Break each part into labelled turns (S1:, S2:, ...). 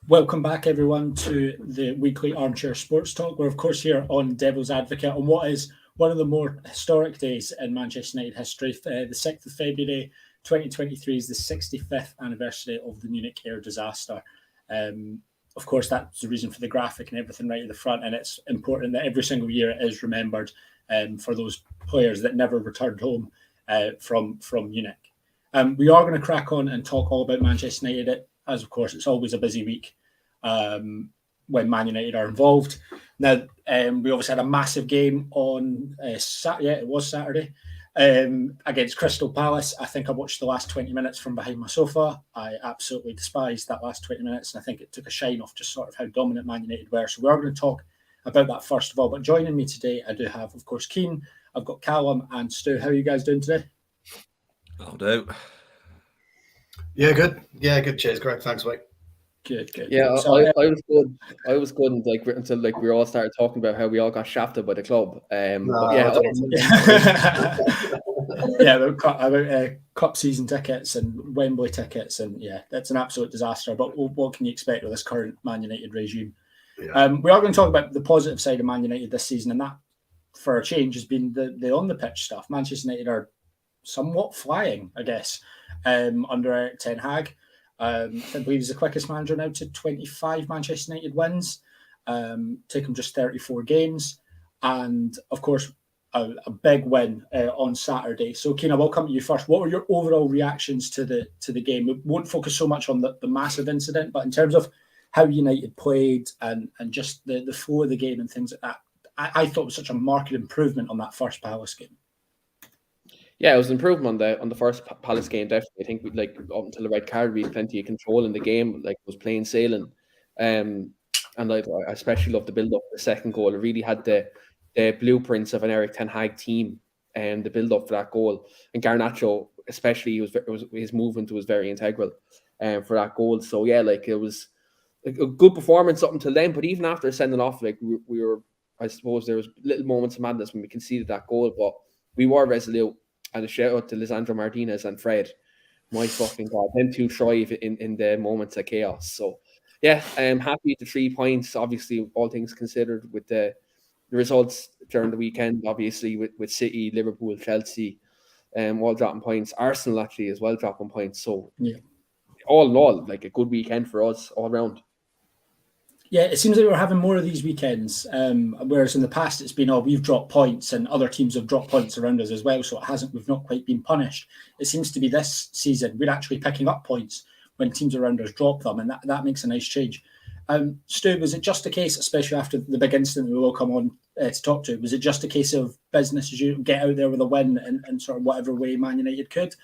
S1: Welcome back, everyone, to the weekly Armchair Sports Talk. We're, of course, here on Devil's Advocate on what is one of the more historic days in Manchester United history. The 6th of February 2023 is the 65th anniversary of the Munich air disaster. Of course, that's the reason for the graphic and everything right at the front, and it's important that every single year it is remembered for those players that never returned home from Munich. We are going to crack on and talk all about Manchester United, as of course it's always a busy week when Man United are involved. Now, we obviously had a massive game on Saturday. It was Saturday against Crystal Palace. I think I watched the last 20 minutes from behind my sofa. I absolutely despised that last 20 minutes, and I think it took a shine off just sort of how dominant Man United were. So we are going to talk about that first of all. But joining me today, I do have, of course, Keane. I've got Callum and Stu. How are you guys doing today?
S2: No doubt.
S3: Yeah, good. Yeah, good. Cheers, Greg. Thanks, mate.
S1: Good.
S4: Yeah, so, I was good. I was good until we all started talking about how we all got shafted by the club.
S1: About cup season tickets and Wembley tickets, and that's an absolute disaster. But what can you expect with this current Man United regime? Yeah. We are going to talk about the positive side of Man United this season, and that, for a change, has been the on the pitch stuff. Manchester United are somewhat flying, I guess, under Erik ten Hag. I believe he's the quickest manager now to 25 Manchester United wins. Taken just 34 games, and of course a big win on Saturday. So, Keane, I'll come to you first. What were your overall reactions to the game? We won't focus so much on the massive incident, but in terms of how United played and just the flow of the game and things like that, I thought it was such a marked improvement on that first Palace game.
S4: Yeah, it was an improvement on the first Palace game, definitely. I think up until the red card, we had plenty of control in the game. It was plain sailing. And I especially loved the build-up of the second goal. It really had the blueprints of an Erik ten Hag team and the build-up for that goal. And Garnacho, especially, his movement was very integral for that goal. So, yeah, it was a good performance up until then. But even after sending off, we were, I suppose, there was little moments of madness when we conceded that goal. But we were resolute. And a shout out to Lisandro Martinez and Fred. My fucking God, them two thrive in the moments of chaos. So, yeah, I'm happy with the 3 points. Obviously, all things considered, with the results during the weekend, obviously, with City, Liverpool, Chelsea, all dropping points. Arsenal, actually, as well, dropping points. So, all in all, a good weekend for us all around.
S1: Yeah, it seems like we're having more of these weekends, whereas in the past it's been, we've dropped points and other teams have dropped points around us as well, so we've not quite been punished. It seems to be this season we're actually picking up points when teams around us drop them, and that makes a nice change. Stu, was it just a case, especially after the big incident we will come on to talk to, was it just a case of business as usual, get out there with a win and sort of whatever way Man United could?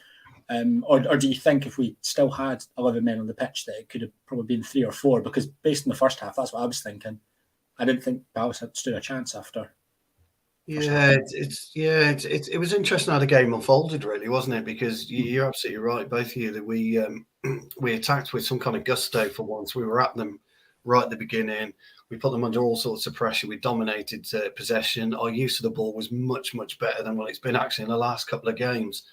S1: Or do you think if we still had 11 men on the pitch that it could have probably been 3 or 4? Because based on the first half, that's what I was thinking. I didn't think Palace had stood a chance after.
S3: It was interesting how the game unfolded, really, wasn't it? Because you're absolutely right, both of you, that we attacked with some kind of gusto for once. We were at them right at the beginning. We put them under all sorts of pressure. We dominated possession. Our use of the ball was much, much better than what it's been actually in the last couple of games.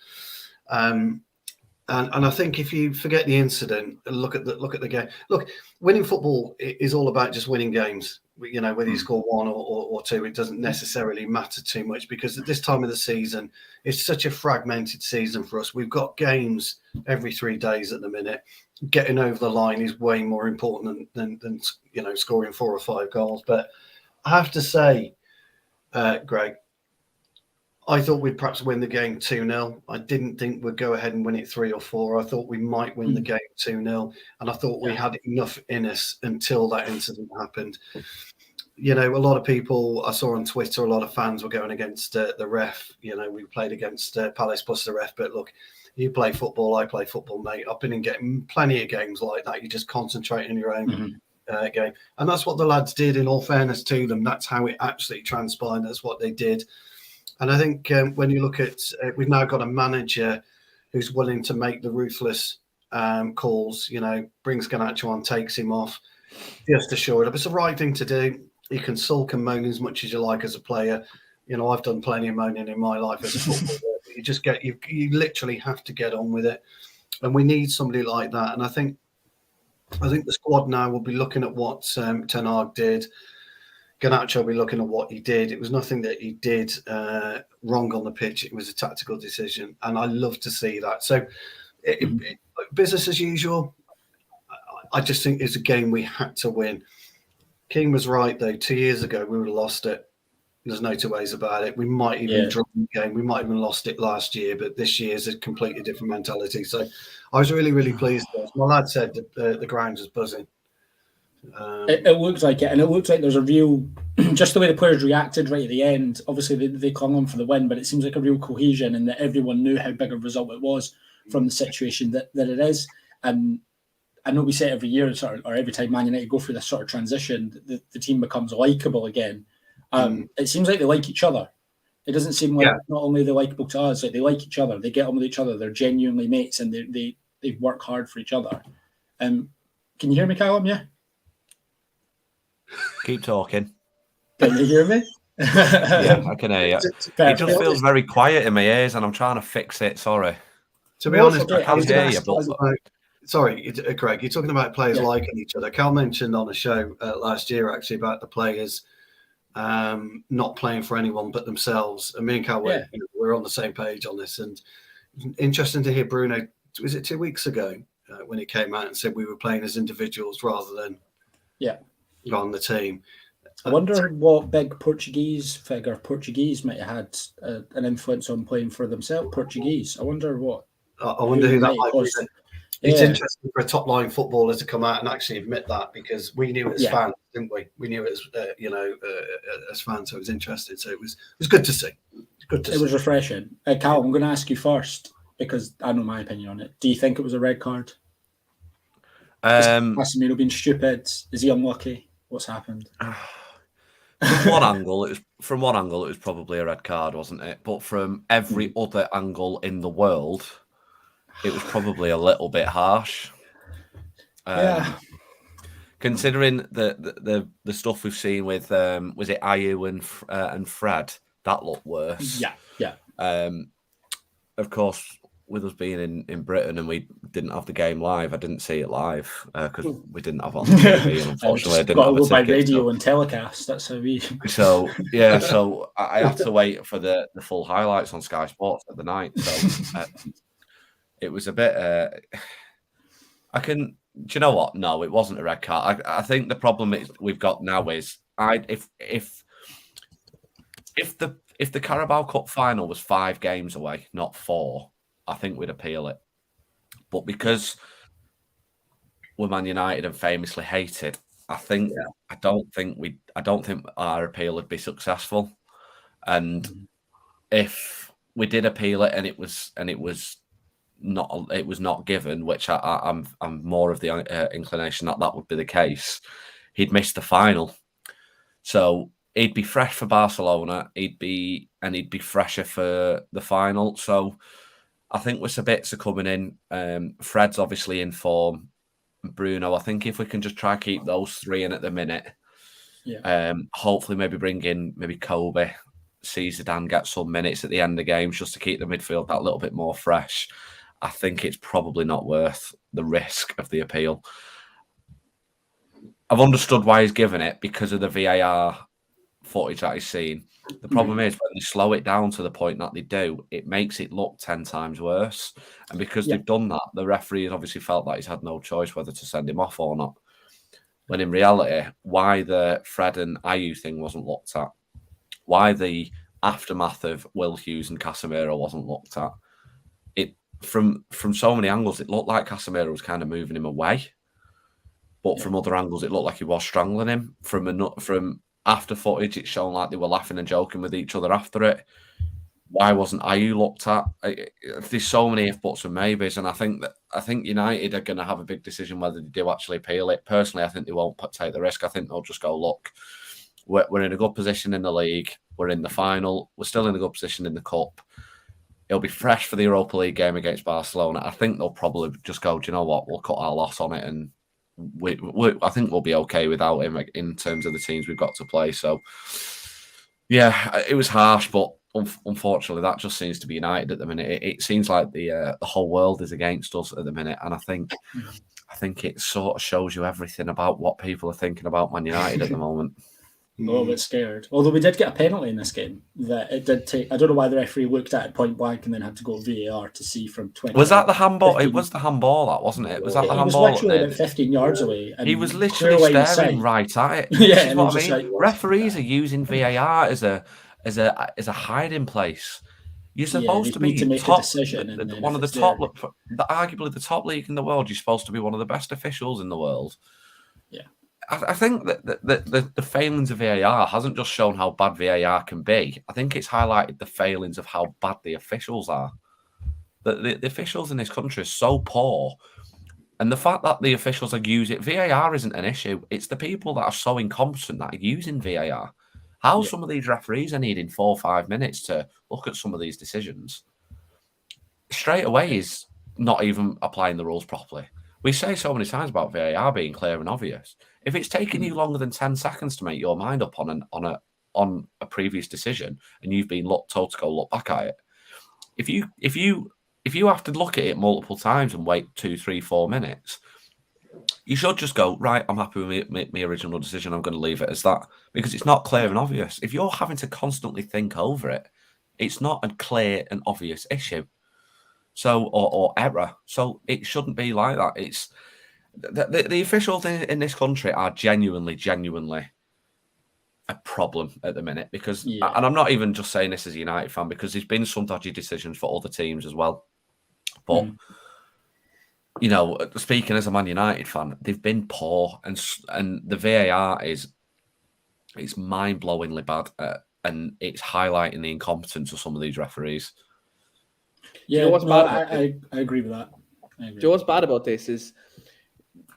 S3: And I think if you forget the incident and look at the game, look, winning football is all about just winning games. Whether you score 1 or 2, it doesn't necessarily matter too much, because at this time of the season, it's such a fragmented season for us. We've got games every 3 days at the minute. Getting over the line is way more important than scoring 4 or 5 goals. But I have to say, Greg, I thought we'd perhaps win the game 2-0. I didn't think we'd go ahead and win it 3 or 4. I thought we might win the game 2-0. And I thought we had enough in us until that incident happened. A lot of people I saw on Twitter, a lot of fans were going against the ref. We played against Palace plus the ref. But look, you play football, I play football, mate. I've been in getting plenty of games like that. You just concentrate on your own game. And that's what the lads did, in all fairness to them. That's how it actually transpired. That's what they did. And I think when you look at, we've now got a manager who's willing to make the ruthless calls, brings Garnacho on, takes him off, just assured. It's the right thing to do. You can sulk and moan as much as you like as a player. I've done plenty of moaning in my life as a footballer. You literally have to get on with it. And we need somebody like that. And I think I think the squad now will be looking at what Ten Hag did. Garnacho will be looking at what he did. It was nothing that he did wrong on the pitch. It was a tactical decision, and I love to see that. So, business as usual. I just think it's a game we had to win. Keane was right, though. 2 years ago, we would have lost it. There's no two ways about it. We might even draw the game. We might even lost it last year, but this year is a completely different mentality. So I was really, really pleased. My lad said that the ground was buzzing.
S1: It looks like it, and it looks like there's a real, just the way the players reacted right at the end. Obviously, they clung on for the win, but it seems like a real cohesion, and that everyone knew how big a result it was from the situation that it is. And I know we say it every year, or every time Man United go through this sort of transition, the team becomes likeable again. It seems like they like each other. It doesn't seem like not only they're likeable to us, like they like each other. They get on with each other. They're genuinely mates, and they work hard for each other. Can you hear me, Callum? Yeah.
S2: Keep talking.
S1: Can you hear me?
S2: Yeah, I can hear you. It just feels very quiet in my ears, and I'm trying to fix it. Sorry.
S3: To be honest,
S2: I can't hear you. But...
S3: Sorry, Greg, you're talking about players liking each other. Cal mentioned on a show last year, actually, about the players not playing for anyone but themselves. And me and Cal, we're on the same page on this. And interesting to hear Bruno, was it 2 weeks ago when he came out and said we were playing as individuals rather than on the team.
S1: I wonder what big Portuguese might have had an influence on playing for themselves. Portuguese. I wonder what.
S3: I wonder who that might be. It's interesting for a top line footballer to come out and actually admit that, because we knew it as fans, didn't we? We knew it as as fans, so it was interesting. So it was good to see. It
S1: was refreshing. Cal, I'm going to ask you first because I know my opinion on it. Do you think it was a red card? Is Casemiro being stupid? Is he unlucky? What's happened?
S2: From one angle, it was probably a red card, wasn't it? But from every other angle in the world, it was probably a little bit harsh. Considering the stuff we've seen with was it Ayew and Fred, that looked worse.
S1: Yeah.
S2: Of course, with us being in Britain and we didn't have the game live, I didn't see it live because we didn't have it on TV. And unfortunately, I didn't have a ticket.
S1: By radio and telecast. That's how we.
S2: So I had to wait for the full highlights on Sky Sports at the night. So it was a bit. Do you know what? No, it wasn't a red card. I think the problem we've got now is if the Carabao Cup final was 5 games away, not 4. I think we'd appeal it. But because we're Man United and famously hated, I don't think our appeal would be successful. And if we did appeal it and it was not given, which I'm more of the inclination that would be the case, he'd miss the final. So he'd be fresh for Barcelona. He'd be fresher for the final. So I think with Sabitzer coming in, Fred's obviously in form. Bruno, I think if we can just try to keep those 3 in at the minute, hopefully maybe bring in Kobe, see Zidane get some minutes at the end of games just to keep the midfield that little bit more fresh. I think it's probably not worth the risk of the appeal. I've understood why he's given it because of the VAR footage that he's seen. The problem is when they slow it down to the point that they do, it makes it look 10 times worse. And because they've done that, the referee has obviously felt that he's had no choice whether to send him off or not. When in reality, why the Fred and Ayew thing wasn't looked at, why the aftermath of Will Hughes and Casemiro wasn't looked at, it from so many angles, it looked like Casemiro was kind of moving him away. But from other angles, it looked like he was strangling him. From after footage, it's shown like they were laughing and joking with each other after it. Why wasn't Ayew looked at? There's so many if buts and maybes, and I think United are going to have a big decision whether they do actually appeal it. Personally, I think they won't take the risk. I think they'll just go, look, we're in a good position in the league. We're in the final. We're still in a good position in the cup. It'll be fresh for the Europa League game against Barcelona. I think they'll probably just go, do you know what? We'll cut our loss on it, and I think we'll be okay without him in terms of the teams we've got to play. So, yeah, it was harsh, but unfortunately, that just seems to be United at the minute. It seems like the whole world is against us at the minute, and I think I think it sort of shows you everything about what people are thinking about Man United at the moment.
S1: A little bit scared. Although we did get a penalty in this game that it did take. I don't know why the referee looked at it point blank and then had to go VAR to see from 20.
S2: Was that the handball? It was the handball, that wasn't it? Was that the handball?
S1: He was literally about 15 yards away. And
S2: he was literally staring right at it.
S1: Yeah,
S2: this is what I mean. Like, referees are using VAR as a hiding place. You're supposed to be
S1: make
S2: top,
S1: a decision,
S2: one of the top, arguably the top league in the world. You're supposed to be one of the best officials in the world.
S1: Yeah.
S2: I think that the failings of VAR hasn't just shown how bad VAR can be. I think it's highlighted the failings of how bad the officials are. The officials in this country are so poor. And the fact that the officials are using VAR isn't an issue. It's the people that are so incompetent that are using VAR. How some of these referees are needing 4 or 5 minutes to look at some of these decisions straight away is not even applying the rules properly. We say so many times about VAR being clear and obvious. If it's taking you longer than 10 seconds to make your mind up on a previous decision, and you've been told to go look back at it, if you have to look at it multiple times and wait 2, 3, 4 minutes, you should just go, right, I'm happy with my original decision. I'm going to leave it as that because it's not clear and obvious. If you're having to constantly think over it, it's not a clear and obvious issue. So, or error. So it shouldn't be like that. It's the officials in this country are genuinely a problem at the minute because, and I'm not even just saying this as a United fan because there's been some dodgy decisions for other teams as well. But, you know, speaking as a Man United fan, they've been poor and the VAR it's mind-blowingly bad and it's highlighting the incompetence of some of these referees.
S1: Yeah,
S4: you know what's bad?
S1: I agree with that.
S4: Do you know what's bad about this is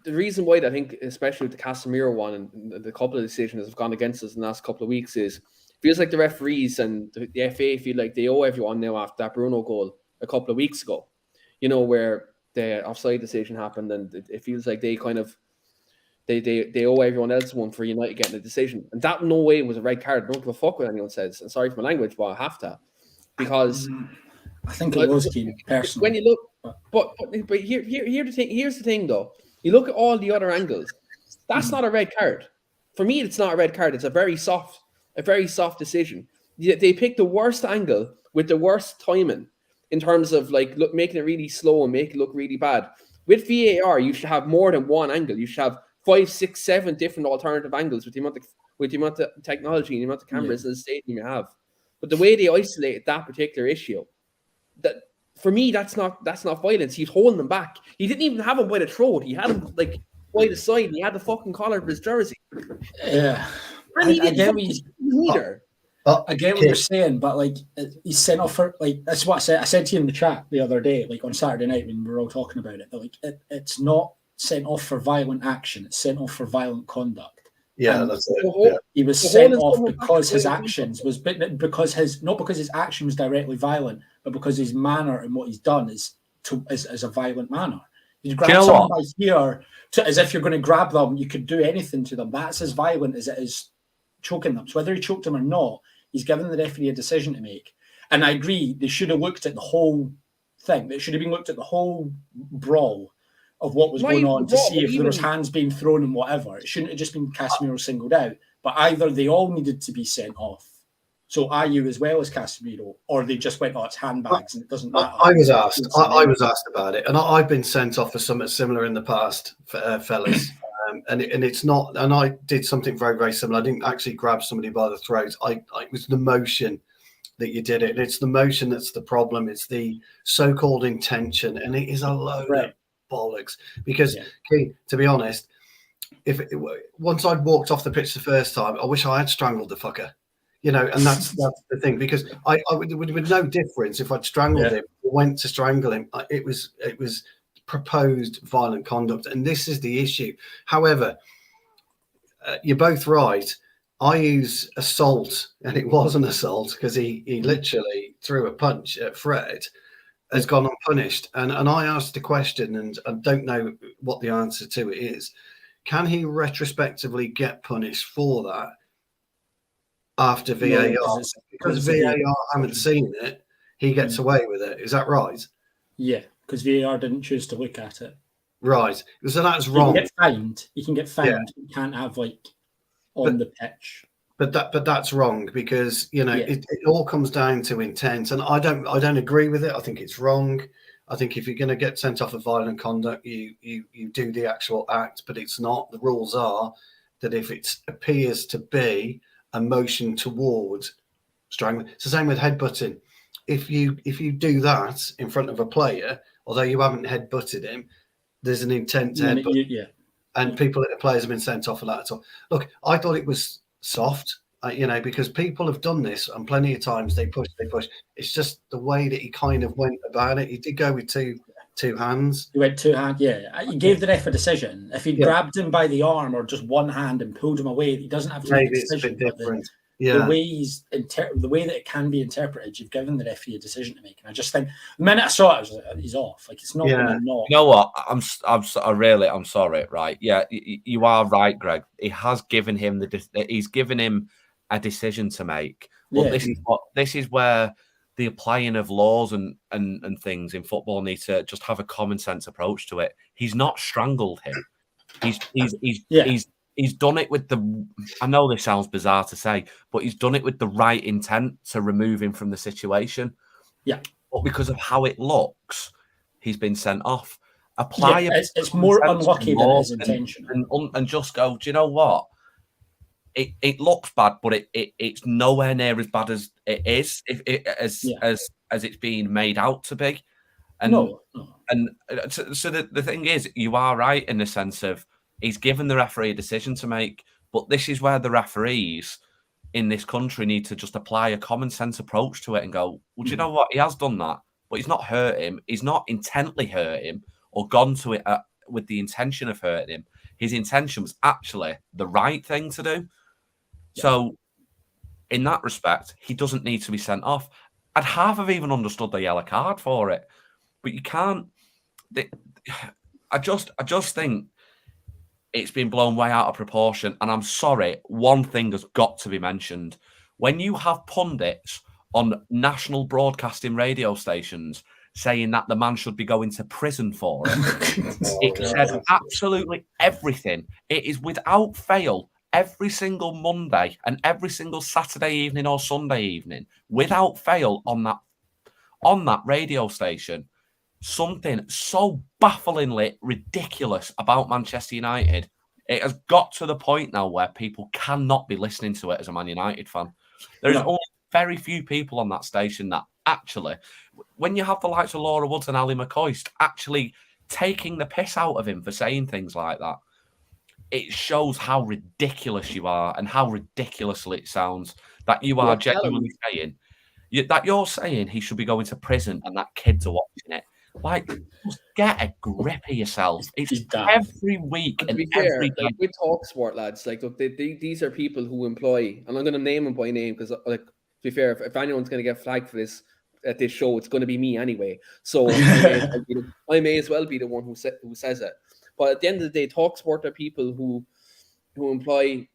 S4: the reason why I think, especially with the Casemiro one and the couple of decisions that have gone against us in the last couple of weeks is it feels like the referees and the FA feel like they owe everyone now after that Bruno goal a couple of weeks ago, you know, where the offside decision happened and it feels like they kind of they owe everyone else one for United getting a decision. And that no way was a red card. I don't give a fuck what anyone says. And sorry for my language, but I have to. Because
S1: I think it was Keane, personally.
S4: When you look, but here's the thing though. You look at all the other angles. That's not a red card. For me, it's not a red card. It's a very soft decision. They picked the worst angle with the worst timing in terms of making it really slow and make it look really bad. With VAR, you should have more than one angle. You should have 5, 6, 7 different alternative angles with the amount of technology and the amount of cameras in the stadium you have. But the way they isolated that particular issue, that for me, that's not violence. He's holding them back. He didn't even have him by the throat. He had him by the side. And he had the fucking collar of his jersey.
S1: Yeah,
S4: and he didn't either.
S1: I get what you're saying, but he's sent off for that's what I said. I said to you in the chat the other day, on Saturday night when we were all talking about it. That, it's not sent off for violent action; it's sent off for violent conduct.
S3: Yeah, that's it. Yeah.
S1: He was sent off because his actions because his action was directly violent, but because his manner and what he's done is a violent manner. You grab someone by here as if you're going to grab them. You could do anything to them. That's as violent as it is choking them. So whether he choked them or not, he's given the referee a decision to make. And I agree, they should have looked at the whole thing. They should have been looked at the whole brawl of what was going on to see if there was hands being thrown and whatever. It shouldn't have just been Casemiro singled out. But either they all needed to be sent off, so Ayew as well as Casemiro, or they just went, it's handbags and it doesn't matter.
S3: I was asked about it, and I've been sent off for something similar in the past, fellas. And it's not, and I did something very, very similar. I didn't actually grab somebody by the throat. It was the motion that you did it. And it's the motion that's the problem. It's the so-called intention, and it is a load of bollocks. Because, to be honest, once I'd walked off the pitch the first time, I wish I had strangled the fucker. You know, and that's the thing. Because I would with no difference if I'd strangled him or went to strangle him. It was proposed violent conduct, and this is the issue. However, you're both right. I use assault, and it was an assault because he literally threw a punch at Fred, has gone unpunished. And I asked the question, and I don't know what the answer to it is. Can he retrospectively get punished for that after VAR?
S1: No,
S3: because VAR haven't seen it, he gets away with it. Is that right?
S1: Yeah, because VAR didn't choose to look at it.
S3: Right. So that's
S1: You
S3: wrong.
S1: can get fined. You can get fined. You can't have on the pitch.
S3: But that's wrong because it all comes down to intent, and I don't agree with it. I think it's wrong. I think if you're going to get sent off for violent conduct, you do the actual act, but it's not. The rules are that if it appears to be a motion towards strangling, it's the same with headbutting. If you do that in front of a player, although you haven't headbutted him, there's an intent to headbutt. And players have been sent off for that. So look, I thought it was soft. Because people have done this and plenty of times they push. It's just the way that he kind of went about it. He did go with two hands.
S1: He went 2 hands, yeah. He gave the ref a decision. If he grabbed him by the arm or just one hand and pulled him away, he doesn't have to make a decision.
S3: It's a bit different.
S1: The way that it can be interpreted, you've given the referee a decision to make. And I just think the minute I saw it, I was like, he's off. Like, it's not going to not.
S2: You know what? I'm sorry, right? Yeah, you are right, Greg. He has given him he's given him a decision to make. Well, this is where the applying of laws and things in football need to just have a common sense approach to it. He's not strangled him. He's done it with the. I know this sounds bizarre to say, but he's done it with the right intent to remove him from the situation.
S1: Yeah,
S2: but because of how it looks, he's been sent off.
S1: It's more unlucky than his intention,
S2: and just go. Do you know what? It looks bad, but it's nowhere near as bad as it is as it's being made out to be. And so the thing is, you are right in the sense of he's given the referee a decision to make, but this is where the referees in this country need to just apply a common sense approach to it and go, well, do you know what? He has done that, but he's not hurt him. He's not intently hurt him or gone to it with the intention of hurting him. His intention was actually the right thing to do. Yeah. So in that respect, he doesn't need to be sent off. I'd half have even understood the yellow card for it, but you can't. I just think it's been blown way out of proportion. And I'm sorry, one thing has got to be mentioned. When you have pundits on national broadcasting radio stations saying that the man should be going to prison for it, it says absolutely everything. It is without fail every single Monday and every single Saturday evening or Sunday evening, without fail on that radio station, something so bafflingly ridiculous about Manchester United. It has got to the point now where people cannot be listening to it as a Man United fan. There's only very few people on that station that actually, when you have the likes of Laura Woods and Ali McCoist actually taking the piss out of him for saying things like that, it shows how ridiculous you are and how ridiculously it sounds that you are genuinely saying that you're saying he should be going to prison and that kids are watching it. Like, just get a grip of yourself. It's every week and every day.
S4: We talk sport, lads. Like, look, these are people who employ, and I'm going to name them by name because, like, to be fair, if anyone's going to get flagged for this at this show, it's going to be me anyway. So I may as well be the one who says it. But at the end of the day, TalkSport are people who employ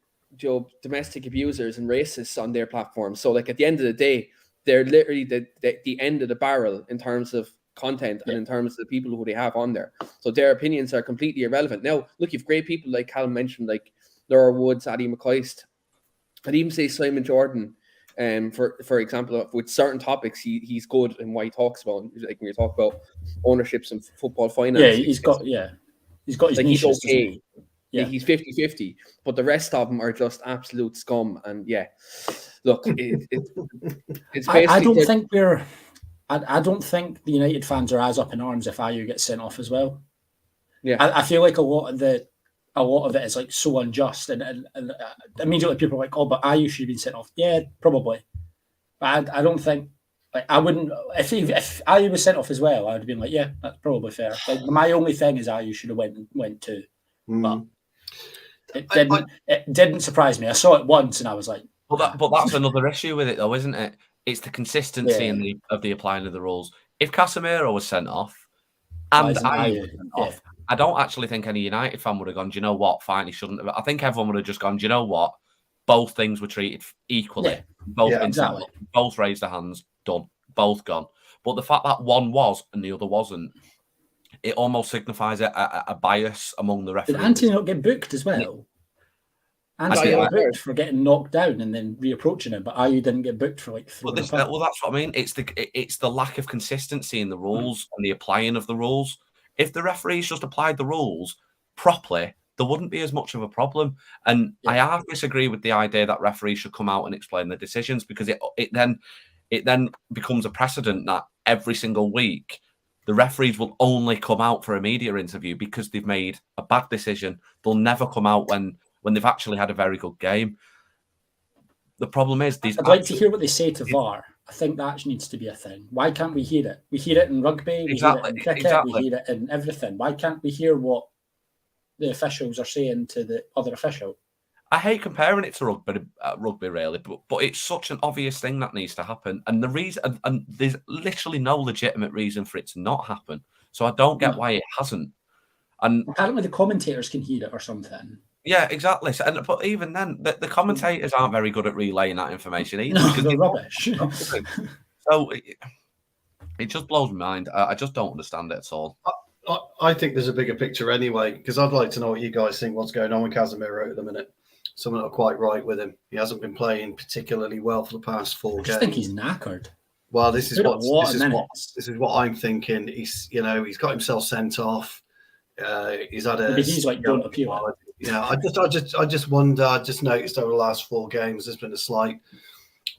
S4: domestic abusers and racists on their platform. So, like, at the end of the day, they're literally the end of the barrel in terms of content and in terms of the people who they have on there. So their opinions are completely irrelevant. Now, look, you've great people like Callum mentioned, like Laura Woods, Adi McCoist. I'd even say Simon Jordan, for example, with certain topics, he's good in what he talks about. Like when you talk about ownerships and football finance.
S1: Yeah, he's got his
S4: like
S1: niches,
S4: he's okay. Yeah, he's 50-50, but the rest of them are just absolute scum. And look, it's basically.
S1: I don't think the United fans are as up in arms if Ayew gets sent off as well.
S4: Yeah,
S1: I feel like a lot of it is like so unjust, and immediately people are like, "Oh, but Ayew should have been sent off." Yeah, probably, but I don't think I wouldn't if Ayew was sent off as well. I would have been like, "Yeah, that's probably fair." Like, my only thing is Ayew should have went too, but it didn't surprise me. I saw it once and I was like,
S2: but that's another issue with it, though, isn't it? It's the consistency of the applying of the rules. If Casemiro was sent off and Ayew was sent off, I don't actually think any United fan would have gone, do you know what, fine, he shouldn't have. I think everyone would have just gone, do you know what, both things were treated equally. Yeah. Both been sent off, both raised their hands, done, both gone. But the fact that one was and the other wasn't, it almost signifies a bias among the referees.
S1: Did Anthony not get booked as well? Anthony got booked for getting knocked down and then reapproaching him, but Ayew didn't get booked for like throwing a punt.
S2: Well, that's what I mean. It's the lack of consistency in the rules and the applying of the rules. If the referees just applied the rules properly, there wouldn't be as much of a problem. And I half disagree with the idea that referees should come out and explain their decisions, because it then becomes a precedent that every single week the referees will only come out for a media interview because they've made a bad decision. They'll never come out when they've actually had a very good game. The problem is
S1: I'd like to hear what they say to VAR. I think that needs to be a thing. Why can't we hear it? We hear it in rugby, we hear it in cricket, we hear it in everything. Why can't we hear what the officials are saying to the other official?
S2: I hate comparing it to rugby really, but it's such an obvious thing that needs to happen. And the reason, and there's literally no legitimate reason for it to not happen. So I don't get why it hasn't. And
S1: apparently the commentators can hear it or something.
S2: Yeah, exactly. But even then, the commentators aren't very good at relaying that information either.
S1: No, they're rubbish.
S2: So it just blows my mind. I just don't understand it at all.
S3: I think there's a bigger picture anyway, because I'd like to know what you guys think, what's going on with Casemiro at the minute. Something not quite right with him. He hasn't been playing particularly well for the past 4 games.
S1: I think he's knackered.
S3: Well, this is what I'm thinking. He's got himself sent off. He's had a.
S1: He's like don't appeal.
S3: I just wonder. I just noticed over the last 4 games there's been a slight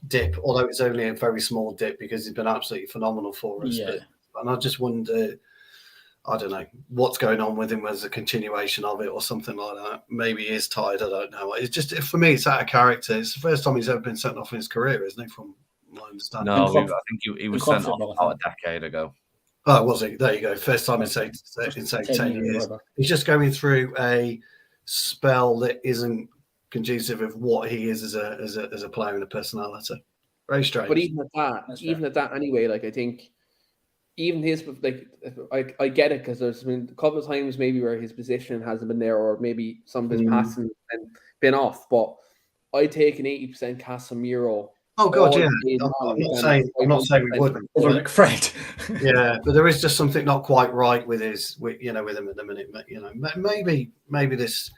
S3: dip, although it's only a very small dip because he's been absolutely phenomenal for us.
S1: Yeah.
S3: And I just wonder, I don't know what's going on with him as a continuation of it or something like that. Maybe he is tired. I don't know. It's just, for me, it's out of character. It's the first time he's ever been sent off in his career, isn't it? From my understanding.
S2: No, I think he was sent off about a decade ago.
S3: Oh, was he? There you go. First time in say 10 years. He's just going through a spell that isn't conducive of what he is as a player and a personality. Very strange.
S4: But even at that, anyway, like I think even his I get it, because there's been a couple of times maybe where his position hasn't been there, or maybe some of his passing and been off. But I take an 80% Casemiro.
S3: Oh God, yeah. I'm not saying we wouldn't.
S1: Like Fred.
S3: Yeah, but there is just something not quite right with him at the minute. Maybe this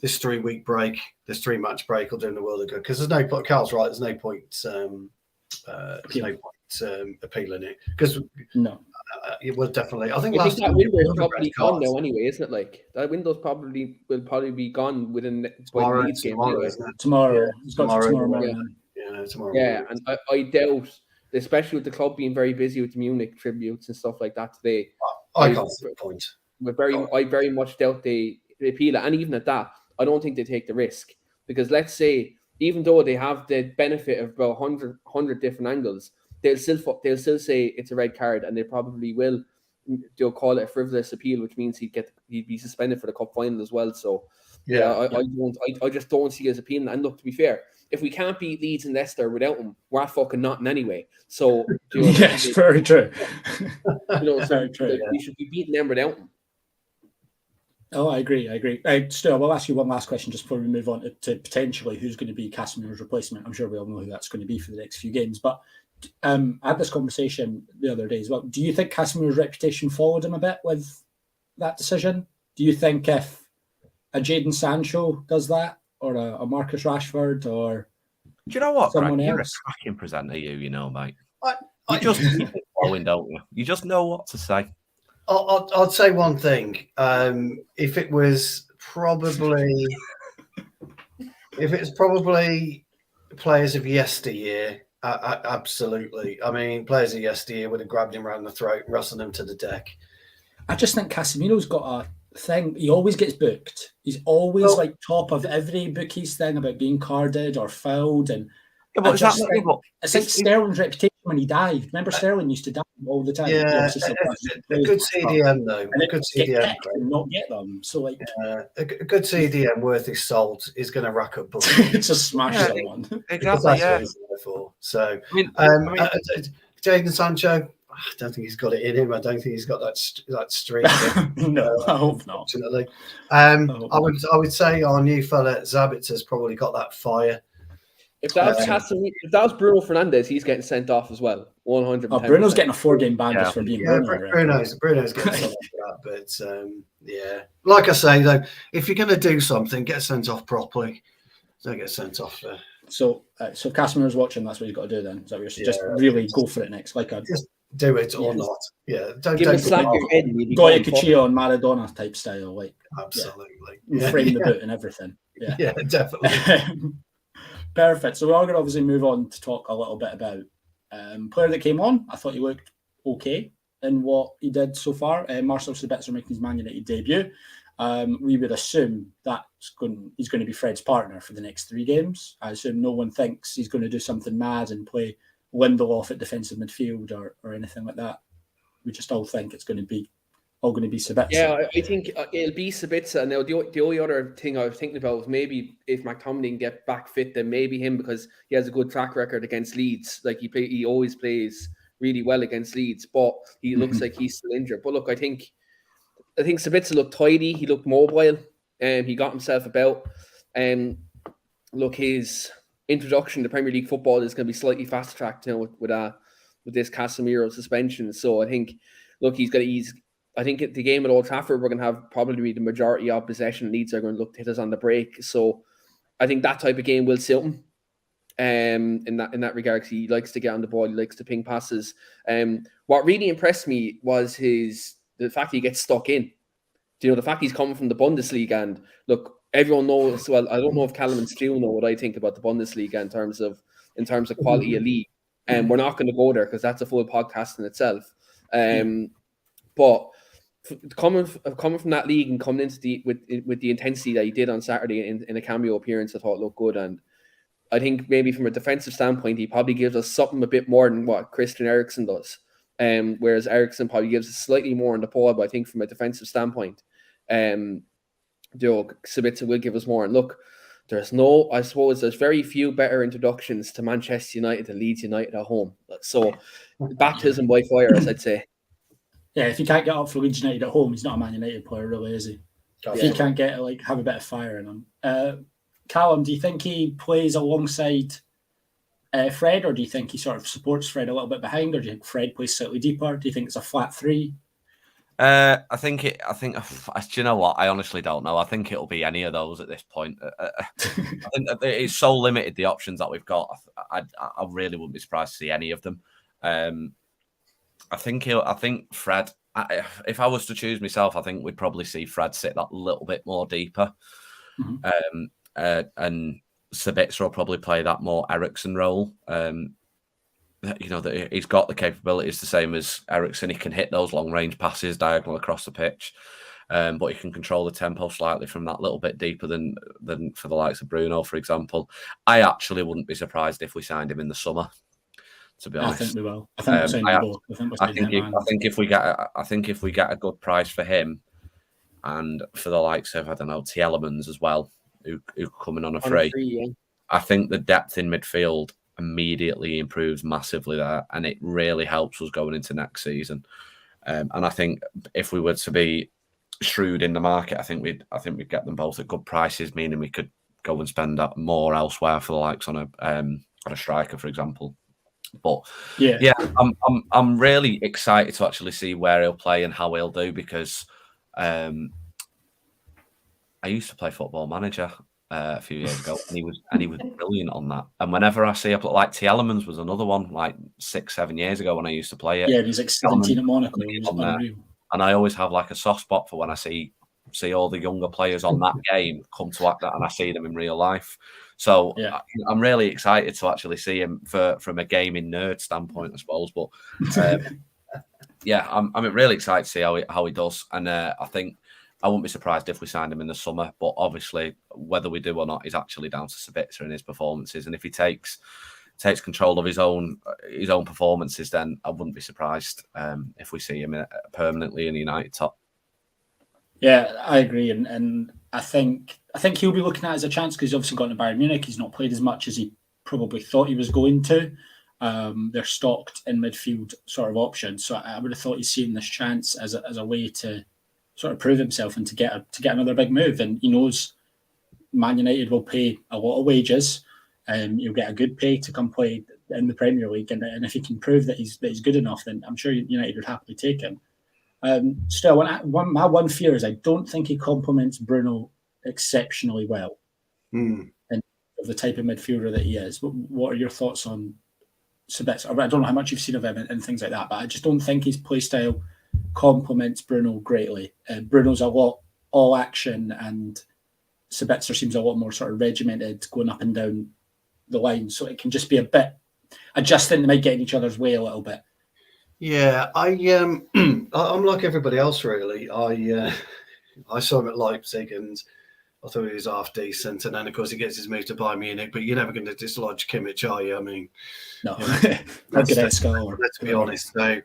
S3: 3-week break, this 3-match break will do him the world of good. Because there's no point. Carl's right. There's no point. Appealing it, because it was definitely. I think
S4: that window's probably gone now anyway, isn't it? Like that window's will probably be gone within
S3: tomorrow.
S4: Leeds game.
S1: Tomorrow,
S3: tomorrow
S1: morning.
S3: Tomorrow.
S4: Yeah, and I doubt, especially with the club being very busy with the Munich tributes and stuff like that today.
S3: I can't see the point.
S4: I very much doubt they appeal it, and even at that, I don't think they take the risk, because let's say, even though they have the benefit of about 100 different angles, they'll still say it's a red card, and they probably will. They'll call it a frivolous appeal, which means he'd be suspended for the cup final as well. So I just don't see his appealing. And look, to be fair, if we can't beat Leeds and Leicester without him, we're fucking nothing anyway. So
S1: yes, very true.
S4: Very true. We should be beating them without him.
S1: Oh, I agree. Stuart, I'll ask you one last question just before we move on to potentially who's going to be Casemiro's replacement. I'm sure we all know who that's going to be for the next few games. But I had this conversation the other day as well. Do you think Casemiro's reputation followed him a bit with that decision? Do you think if a Jadon Sancho does that, or a Marcus Rashford, or
S2: do you know what?
S1: Someone
S2: Greg,
S1: else?
S2: You're a cracking presenter, mate. You just following, don't you? You just know what to say.
S3: I'd say one thing. If it's probably players of yesteryear, absolutely. I mean, players of yesteryear would have grabbed him around the throat and wrestled him to the deck.
S1: I just think Casemiro's got a thing. He always gets booked. He's always top of every bookies thing about being carded or fouled. And it's like Sterling's reputation when he dived. Remember, Sterling used to dive all the time.
S3: Yeah, a good CDM though.
S1: And a good CDM and not get them. So a
S3: good CDM worth his salt is going to rack up books.
S1: Just smash someone.
S2: Exactly. Yeah.
S3: So, Jadon Sancho, I don't think he's got it in him. I don't think he's got that streak.
S1: No, I hope not.
S3: Unfortunately, I would say our new fella Zabitz has probably got that fire.
S4: If that was Bruno Fernandes, he's getting sent off as well. 100%.
S1: Oh, Bruno's getting a 4-game ban just for being Bruno.
S3: Bruno's getting sent off for that. But like I say though, if you're going to do something, get sent off properly. Don't get sent off.
S1: So Casemiro's watching. That's what you've got to do then. So just really go for it next. Just
S3: do it or not. Yeah, don't
S4: slap your head.
S1: Goya Cuchillo and Maradona type style. Like
S3: absolutely,
S1: frame the boot and everything.
S3: Yeah, definitely.
S1: Perfect. So we're all going to obviously move on to talk a little bit about player that came on. I thought he looked okay in what he did so far. Marcel Sabitzer making his Man United debut. We would assume he's going to be Fred's partner for the next 3 games. I assume no one thinks he's going to do something mad and play Lindelof at defensive midfield or anything like that. We just all think it's going to be Sabitzer.
S4: Yeah, I think it'll be Sabitzer. Now, the only other thing I was thinking about was maybe if McTominay can get back fit, then maybe him, because he has a good track record against Leeds. Like he always plays really well against Leeds, but he looks like he's still injured. But look, I think Sabitzer looked tidy. He looked mobile, and he got himself about. Look, his introduction to Premier League football is going to be slightly fast tracked, with this Casemiro suspension. So I think, look, I think at the game at Old Trafford, we're going to have probably the majority of possession. Leeds are going to look to hit us on the break. So I think that type of game will suit him. In that regard, he likes to get on the ball. He likes to ping passes. What really impressed me was the fact he gets stuck in. The fact he's coming from the Bundesliga, and look, everyone knows. Well, I don't know if Callum and Keane know what I think about the Bundesliga in terms of quality of league. And we're not going to go there because that's a full podcast in itself. But coming from that league and coming into with the intensity that he did on Saturday in a cameo appearance, I thought looked good. And I think maybe from a defensive standpoint, he probably gives us something a bit more than what Christian Eriksen does. Whereas Eriksen probably gives us slightly more on the ball, but I think from a defensive standpoint, Sabitzer will give us more. And look, there's very few better introductions to Manchester United than Leeds United at home. So baptism by fire, as I'd say.
S1: Yeah, if he can't get up for Leeds United at home, he's not a Man United player, really, is he? If he can't get have a bit of fire in him. Callum, do you think he plays alongside Fred, or do you think he sort of supports Fred a little bit behind, or do you think Fred plays slightly deeper? Do you think it's a flat 3?
S2: I think. Do you know what? I honestly don't know. I think it'll be any of those at this point. I think it's so limited, the options that we've got. I really wouldn't be surprised to see any of them. I think Fred. If I was to choose myself, I think we'd probably see Fred sit that little bit more deeper, and Sabitzer will probably play that more Eriksen role. That he's got the capabilities the same as Eriksen. He can hit those long range passes diagonal across the pitch, but he can control the tempo slightly from that little bit deeper than for the likes of Bruno, for example. I actually wouldn't be surprised if we signed him in the summer. To be honest,
S1: I think we will. I think we'll sign him both. I
S2: think if we get a good price for him, and for the likes of Tielemans as well, who come in on a free, I think the depth in midfield immediately improves massively there, and it really helps us going into next season. And I think if we were to be shrewd in the market, I think we'd get them both at good prices, meaning we could go and spend that more elsewhere for the likes on a striker, for example. But I'm really excited to actually see where he'll play and how he'll do, because I used to play Football Manager a few years ago, and he was brilliant on that. And whenever I see like Tielemans was another one, like 6-7 years ago when I used to play it.
S1: Yeah, he's like 17 at Monaco.
S2: And I always have like a soft spot for when I see all the younger players on that game come to act that, and I see them in real life. So I'm really excited to actually see him from a gaming nerd standpoint, I suppose. But I'm really excited to see how he does, and I think I wouldn't be surprised if we signed him in the summer. But obviously, whether we do or not is actually down to Sabitzer and his performances. And if he takes control of his own performances, then I wouldn't be surprised if we see him permanently in the United top. Yeah,
S1: I agree, and I think he'll be looking at it as a chance, because he's obviously gone to Bayern Munich. He's not played as much as he probably thought he was going to. They're stocked in midfield sort of options, so I would have thought he's seen this chance as a way to sort of prove himself and to get another big move. And he knows Man United will pay a lot of wages. He'll get a good pay to come play in the Premier League, and if he can prove that he's good enough, then I'm sure United would happily take him. Still, my one fear is I don't think he complements Bruno exceptionally well in the type of midfielder that he is. What are your thoughts on Sabitzer? I don't know how much you've seen of him and things like that, but I just don't think his play style complements Bruno greatly. Bruno's a lot all action, and Sabitzer seems a lot more sort of regimented, going up and down the line. So it can just be a bit adjusting. They might get in each other's way a little bit.
S3: Yeah, I'm like everybody else, really. I saw him at Leipzig, and I thought he was half decent. And then, of course, he gets his move to Bayern Munich. But you're never going to dislodge Kimmich, are you? I mean,
S1: no.
S3: Let's be honest. So,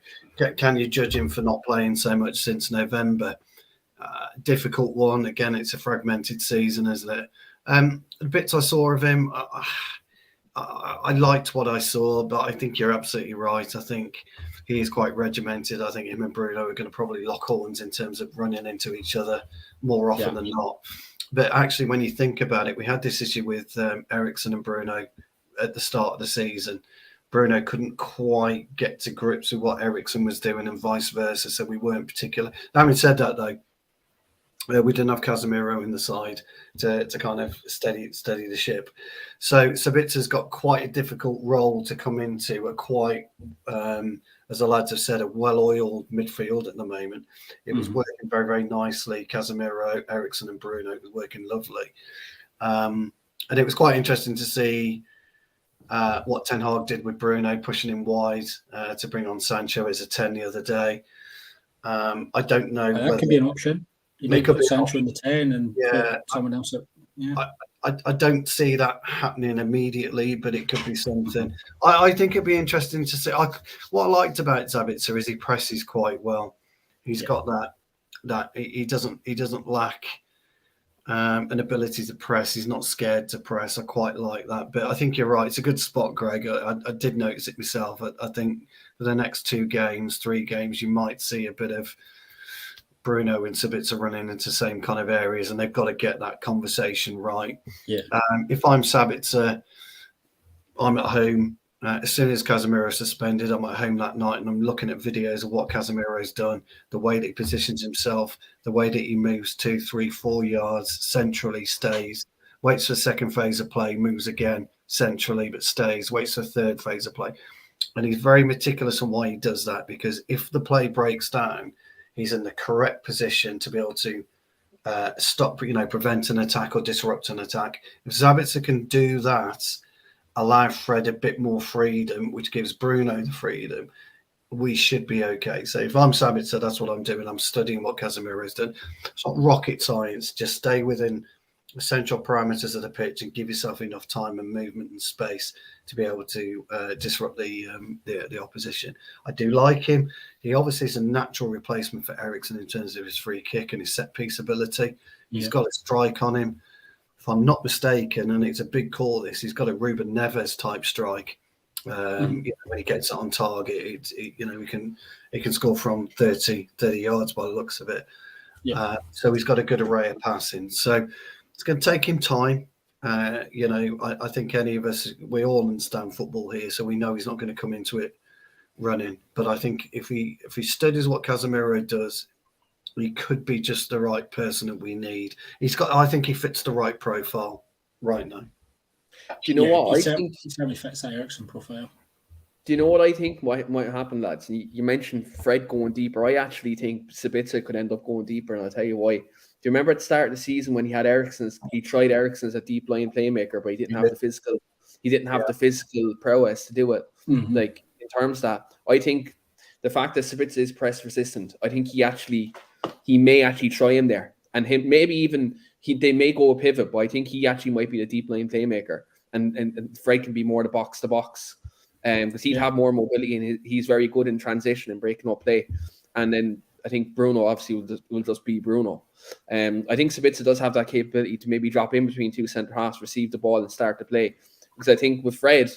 S3: can you judge him for not playing so much since November? Difficult one. Again, it's a fragmented season, isn't it? The bits I saw of him, I liked what I saw, but I think you're absolutely right. I think he is quite regimented. I think him and Bruno are going to probably lock horns in terms of running into each other more often than not. But actually, when you think about it, we had this issue with Eriksen and Bruno at the start of the season. Bruno couldn't quite get to grips with what Eriksen was doing and vice versa, so we weren't particular. Having said that, though, we didn't have Casemiro in the side to kind of steady the ship. So Sabitzer's got quite a difficult role to come into, a quite, as the lads have said, a well-oiled midfield at the moment. It was working very, very nicely. Casemiro, Eriksen and Bruno, it was working lovely. And it was quite interesting to see what Ten Hag did with Bruno, pushing him wide to bring on Sancho as a 10 the other day. I don't know.
S1: That could be an option. You might put Sancho in the 10 and put someone else up. Yeah.
S3: I don't see that happening immediately, but it could be something. I think it'd be interesting to see. What I liked about Sabitzer is he presses quite well. He's got that he doesn't lack an ability to press. He's not scared to press. I quite like that. But I think you're right. It's a good spot, Greg. I did notice it myself. I think for the next 3 games, you might see a bit of Bruno and Sabitzer running into the same kind of areas, and they've got to get that conversation right.
S1: Yeah.
S3: If I'm Sabitzer, I'm at home. As soon as Casemiro is suspended, I'm at home that night and I'm looking at videos of what Casemiro's done, the way that he positions himself, the way that he moves 2, 3, 4 yards centrally, stays, waits for the second phase of play, moves again centrally, but stays, waits for the third phase of play. And he's very meticulous on why he does that, because if the play breaks down, he's in the correct position to be able to stop, prevent an attack or disrupt an attack. If Sabitzer can do that, allow Fred a bit more freedom, which gives Bruno the freedom, we should be okay. So if I'm Sabitzer, that's what I'm doing. I'm studying what Casemiro's done. It's not rocket science. Just stay within the central parameters of the pitch and give yourself enough time and movement and space to be able to disrupt the opposition. I do like him. He obviously is a natural replacement for Eriksen in terms of his free kick and his set piece ability. He's got a strike on him. If I'm not mistaken, and it's a big call, he's got a Ruben Neves type strike. When he gets it on target, he can score from 30 yards by the looks of it. So he's got a good array of passing. So it's going to take him time. I think any of us, we all understand football here, so we know he's not going to come into it running. But I think if he studies what Casemiro does, he could be just the right person that we need. I think he fits the right profile right now.
S4: Do you know what?
S1: He certainly fits that Eriksen profile.
S4: Do you know what I think might happen, lads? You mentioned Fred going deeper. I actually think Sabitzer could end up going deeper, and I'll tell you why. Do you remember at the start of the season when he tried Eriksen as a deep line playmaker, but he didn't have the physical. He didn't have the physical prowess to do it. Like in terms of that, I think the fact that Sabitzer is press resistant, I think he may actually try him there, and they may go a pivot, but I think he actually might be the deep line playmaker, and Fred can be more the box to box, because he'd have more mobility and he's very good in transition and breaking up play, and then I think Bruno obviously will just be Bruno. I think Sabitzer does have that capability to maybe drop in between 2 centre halves, receive the ball and start the play, because I think with Fred,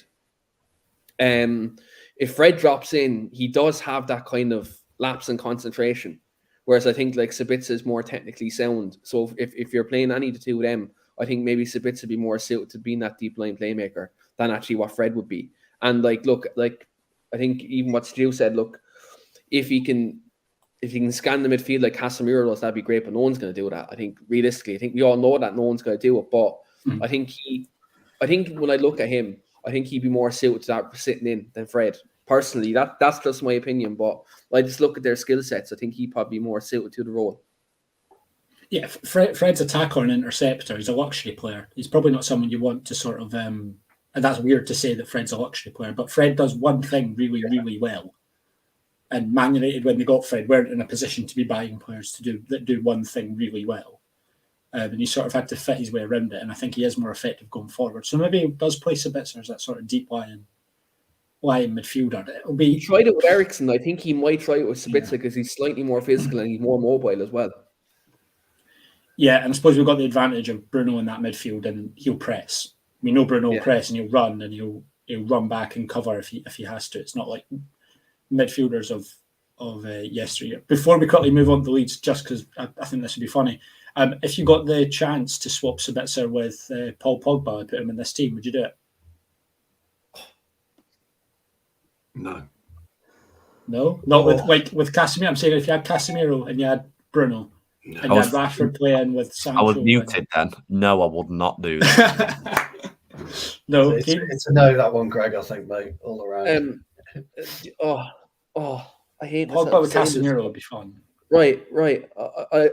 S4: if Fred drops in, he does have that kind of lapse in concentration. Whereas I think like Sabitzer is more technically sound. So if you're playing any of the two of them, I think maybe Sabitzer would be more suited to being that deep line playmaker. than actually what Fred would be. And like, look, like I think even what Stu said, look, if he can scan the midfield like Casemiro does, that'd be great. But no one's going to do that. I think realistically, I think we all know that no one's going to do it. But I think when I look at him, I think he'd be more suited to that sitting in than Fred. Personally, that's just my opinion. But I just look at their skill sets. I think he'd probably be more suited to the role.
S1: Yeah, Fred's attacker and interceptor. He's a luxury player. He's probably not someone you want to sort of. And that's weird to say that Fred's a luxury player, but Fred does one thing really, really well. And Man United, when they got Fred, weren't in a position to be buying players that do one thing really well. And he sort of had to fit his way around it. And I think he is more effective going forward. So maybe he does play Sabitzer as that sort of deep lying midfielder.
S4: He tried it with Ericsson. I think he might try it with Sabitzer because he's slightly more physical and he's more mobile as well.
S1: Yeah, and I suppose we've got the advantage of Bruno in that midfield, and he'll press. We know Bruno will press, and he'll run, and he'll run back and cover if he has to. It's not like midfielders of yesteryear. Before we quickly move on to Leeds, just because I think this would be funny, if you got the chance to swap Sabitzer with Paul Pogba and put him in this team, would you do it?
S3: No.
S1: No, not with Casemiro. I'm saying if you had Casemiro and you had Bruno. No. And you had Rashford playing with Sancho.
S2: I was muted then. No, I would not do that.
S1: No,
S3: it's a no, that one, Greg, I think, mate, all around.
S4: I hate
S1: Pogba with Casemiro would be fun.
S4: Right. I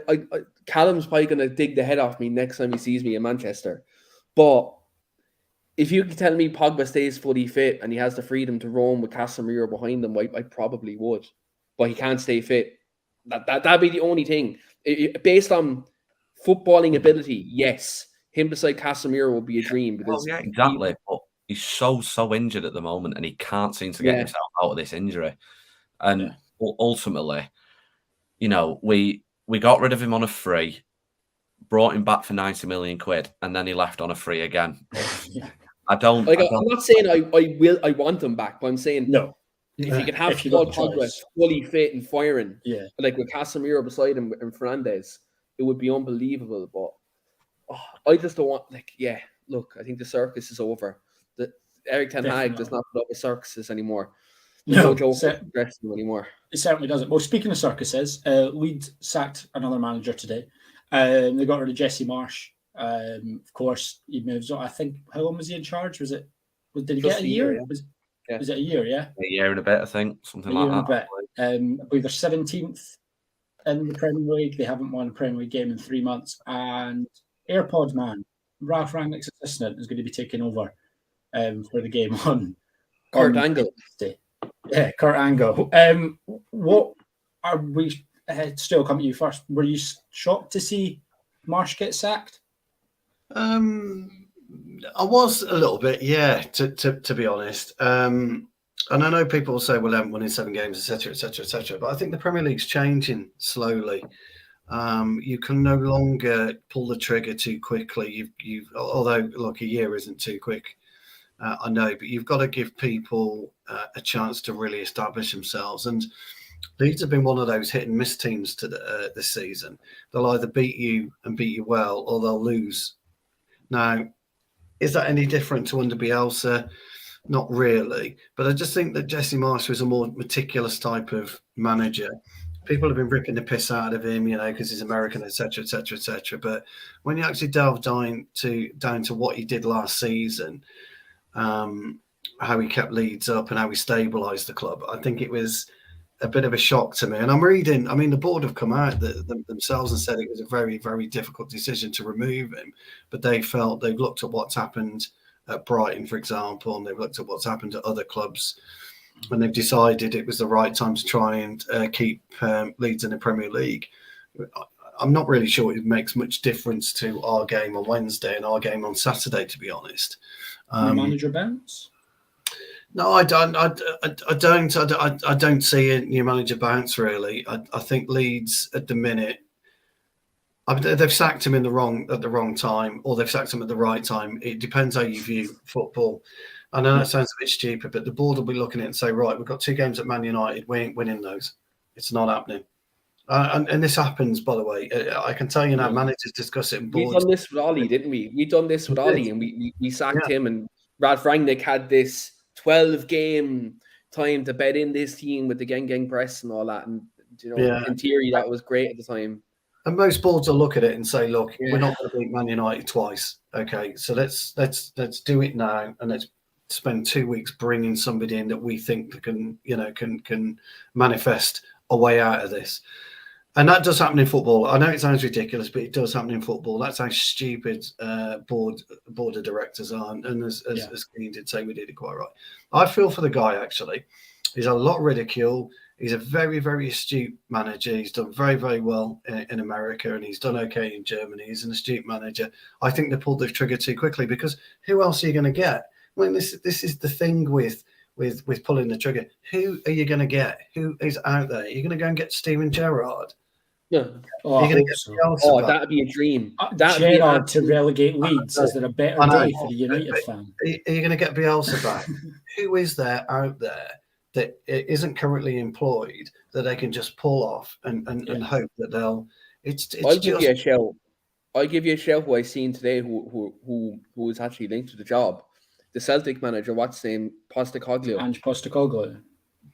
S4: Callum's probably going to dig the head off me next time he sees me in Manchester. But if you can tell me Pogba stays fully fit and he has the freedom to roam with Casemiro behind him, I probably would. But he can't stay fit. That'd be the only thing. Based on footballing ability, yes, him beside Casemiro would be a dream. Because
S2: exactly. But he's so injured at the moment, and he can't seem to get himself out of this injury. And ultimately, we got rid of him on a free, brought him back for 90 million quid, and then he left on a free again. I'm
S4: not saying I want him back, but I'm saying
S1: no.
S4: If you can have Paul Pogba fully fit and firing, like with Casemiro beside him and Fernandes, it would be unbelievable. But I just don't want, look, I think the circus is over. Eric Ten Hag does not put up with circuses anymore. No joke anymore.
S1: It certainly doesn't. Well, speaking of circuses, Leeds sacked another manager today. They got rid of Jesse Marsh. Of course, he moves on. I think, how long was he in charge? Did he get a year? Was it a year,
S2: A year and a bit, I think. Something like that.
S1: I believe they're 17th in the Premier League. They haven't won a Premier League game in 3 months. And AirPods man, Ralph Rangnick's assistant, is going to be taking over for the game on
S4: Kurt Angle.
S1: Yeah, Kurt Angle. What are we still coming to you first? Were you shocked to see Marsh get sacked?
S3: I was a little bit, to be honest. And I know people will say, well, they haven't won in 7 games, etc., etc., etc. But I think the Premier League's changing slowly. You can no longer pull the trigger too quickly. Although, look, a year isn't too quick, I know, but you've got to give people a chance to really establish themselves. And Leeds have been one of those hit and miss teams this season. They'll either beat you well, or they'll lose. Now, is that any different to under Bielsa? Not really. But I just think that Jesse Marsh was a more meticulous type of manager. People have been ripping the piss out of him, because he's American, etc., etc., etc. But when you actually delve down to what he did last season, how he kept Leeds up and how he stabilised the club, I think it was a bit of a shock to me. And I'm reading, the board have come out themselves and said it was a very, very difficult decision to remove him. But they've looked at what's happened at Brighton, for example, and they've looked at what's happened at other clubs, and they've decided it was the right time to try and keep Leeds in the Premier League. I'm not really sure it makes much difference to our game on Wednesday and our game on Saturday, to be honest.
S1: Manager bounce?
S3: No, I don't. I don't see a new manager bounce, really. I think Leeds at the minute, they've sacked him at the wrong time, or they've sacked him at the right time. It depends how you view football. I know that sounds a bit stupid, but the board will be looking at it and say, right, we've got 2 games at Man United. We ain't winning those. It's not happening. And this happens, by the way. I can tell you now, managers discuss it in boards.
S4: We done this with Ollie, didn't we? We done this with Ollie, and we sacked him, and Ralph Rangnick had this 12-game time to bet in this team with the gang press and all that. And, in theory, that was great at the time.
S3: And most boards will look at it and say, look, we're not going to beat Man United twice. Okay, so let's do it now, and let's spend 2 weeks bringing somebody in that we think can manifest a way out of this. And that does happen in football. I know it sounds ridiculous, but it does happen in football. That's how stupid board of directors are. And as Keane did say, we did it quite right. I feel for the guy, actually. He's had a lot of ridicule. He's a very, very astute manager. He's done very, very well in America, and he's done okay in Germany. He's an astute manager. I think they pulled the trigger too quickly, because who else are you going to get? I mean, this is the thing with pulling the trigger. Who are you going to get? Who is out there? You're going to go and get Steven Gerrard?
S4: Yeah. That'd be a dream.
S1: Gerrard to relegate Leeds. Is there a better day for the United fan?
S3: Are you going to get Bielsa back? Who is there out there that isn't currently employed that they can just pull off and hope that they'll?
S4: I'll give you a shout. I'll give you a shout who I seen today who was actually linked to the job. The Celtic manager, what's his name? Postecoglou.
S1: Ange Postecoglou.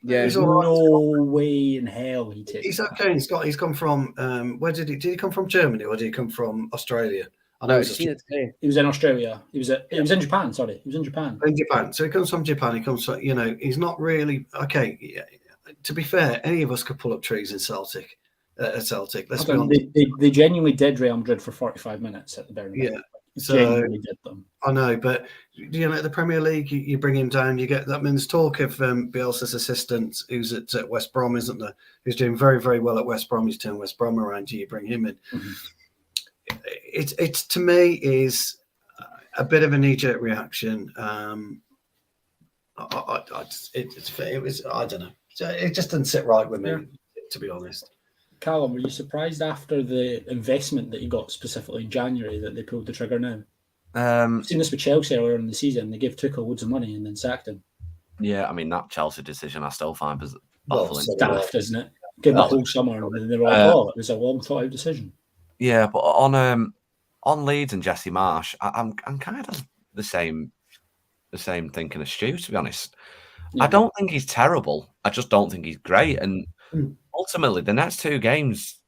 S4: Yeah,
S1: there's no way in hell he takes.
S3: He's okay. He's come from where did he come from? Germany, or did he come from Australia?
S4: I know. I've seen it today.
S1: He was in Australia. He was in Japan. Sorry, he was in Japan.
S3: In Japan. So he comes from Japan. He comes from, he's not really okay. Yeah, to be fair, any of us could pull up trees in Celtic. At Celtic, let's be honest.
S1: They genuinely did Real Madrid for 45 minutes at the Bernabeu.
S3: Yeah.
S1: So did them.
S3: I know, but the Premier League, you bring him down, you get that means talk of Bielsa's assistant, who's at West Brom, isn't there? Who's doing very, very well at West Brom. He's turned West Brom around. You bring him in. Mm-hmm. It's to me is a bit of a knee-jerk reaction. I don't know. It just didn't sit right with me, to be honest.
S1: Callum, were you surprised after the investment that he got specifically in January that they pulled the trigger now? I've seen this with Chelsea earlier in the season. They gave Tuchel loads of money and then sacked him.
S2: Yeah, I mean, that Chelsea decision I still find baffling.
S1: Daft, isn't it? Give the whole summer and they're all, it was a long thought out decision.
S2: Yeah, but on Leeds and Jesse Marsh, I'm kind of the same thinking as Stu, to be honest. Yeah. I don't think he's terrible. I just don't think he's great. And ultimately, the next two games,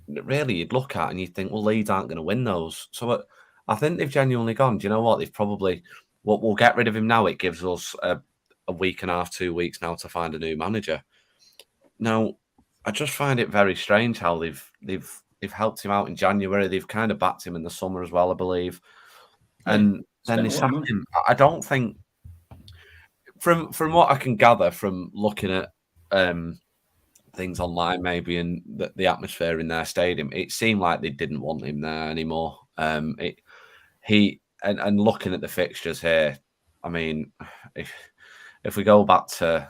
S2: really, you'd look at and you'd think, well, Leeds aren't going to win those. So I think they've genuinely gone, do you know what? They've probably, we'll get rid of him now. It gives us a week and a half, 2 weeks now to find a new manager. Now, I just find it very strange how they've helped him out in January. They've kind of backed him in the summer as well, I believe. And then they sacked him. I don't think, from what I can gather from looking at things online, maybe, and the atmosphere in their stadium, it seemed like they didn't want him there anymore. And looking at the fixtures here, I mean, if we go back to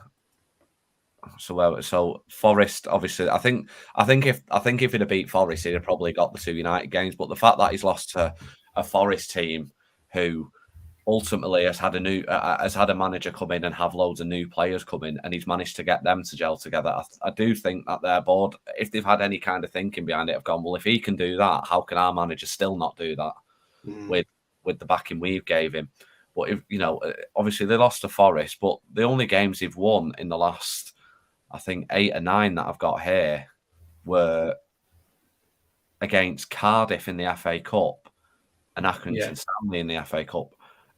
S2: so Forest, obviously, I think if he'd have beat Forest, he'd have probably got the 2 United games. But the fact that he's lost to a Forest team who ultimately has had a manager come in and have loads of new players come in, and he's managed to get them to gel together. I do think that their board, if they've had any kind of thinking behind it, have gone, well, if he can do that, how can our manager still not do that with the backing we've gave him? But if obviously they lost to Forest, but the only games they've won in the last, I think, 8 or 9 that I've got here were against Cardiff in the FA Cup and Accrington Stanley in the FA Cup.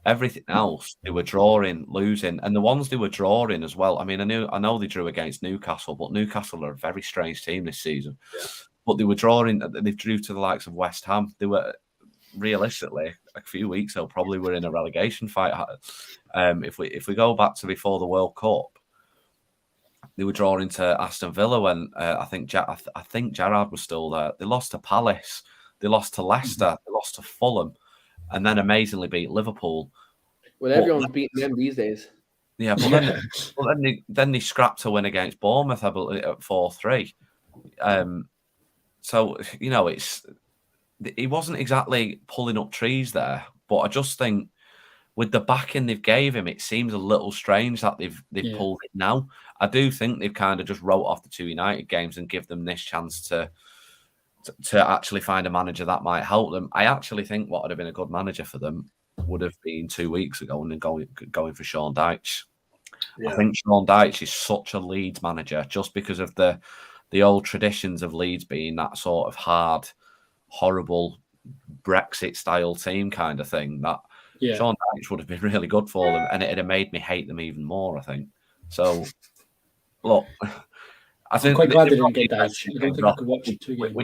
S2: Everything else, they were drawing, losing, and the ones they were drawing as well. I mean, I know they drew against Newcastle, but Newcastle are a very strange team this season. Yeah. But they were drawing. They drew to the likes of West Ham. They were realistically a few weeks ago probably were in a relegation fight. If we go back to before the World Cup, they were drawing to Aston Villa when I think Gerrard was still there. They lost to Palace. They lost to Leicester. They lost to Fulham. And then amazingly beat Liverpool.
S4: Well, everyone's beating them these days.
S2: Yeah, but then they scrapped to win against Bournemouth, I believe, at 4-3. So he wasn't exactly pulling up trees there. But I just think with the backing they've gave him, it seems a little strange that they've pulled it now. I do think they've kind of just wrote off the 2 United games and give them this chance to actually find a manager that might help them. I actually think what would have been a good manager for them would have been 2 weeks ago and then going for Sean Dyche.
S3: Yeah.
S2: I think Sean Dyche is such a Leeds manager just because of the old traditions of Leeds being that sort of hard, horrible Brexit-style team kind of thing. That Sean Dyche would have been really good for them, and it'd have made me hate them even more, I think. So, look, I think
S1: I'm quite glad they didn't get Dyche. I don't think I could watch 2 games.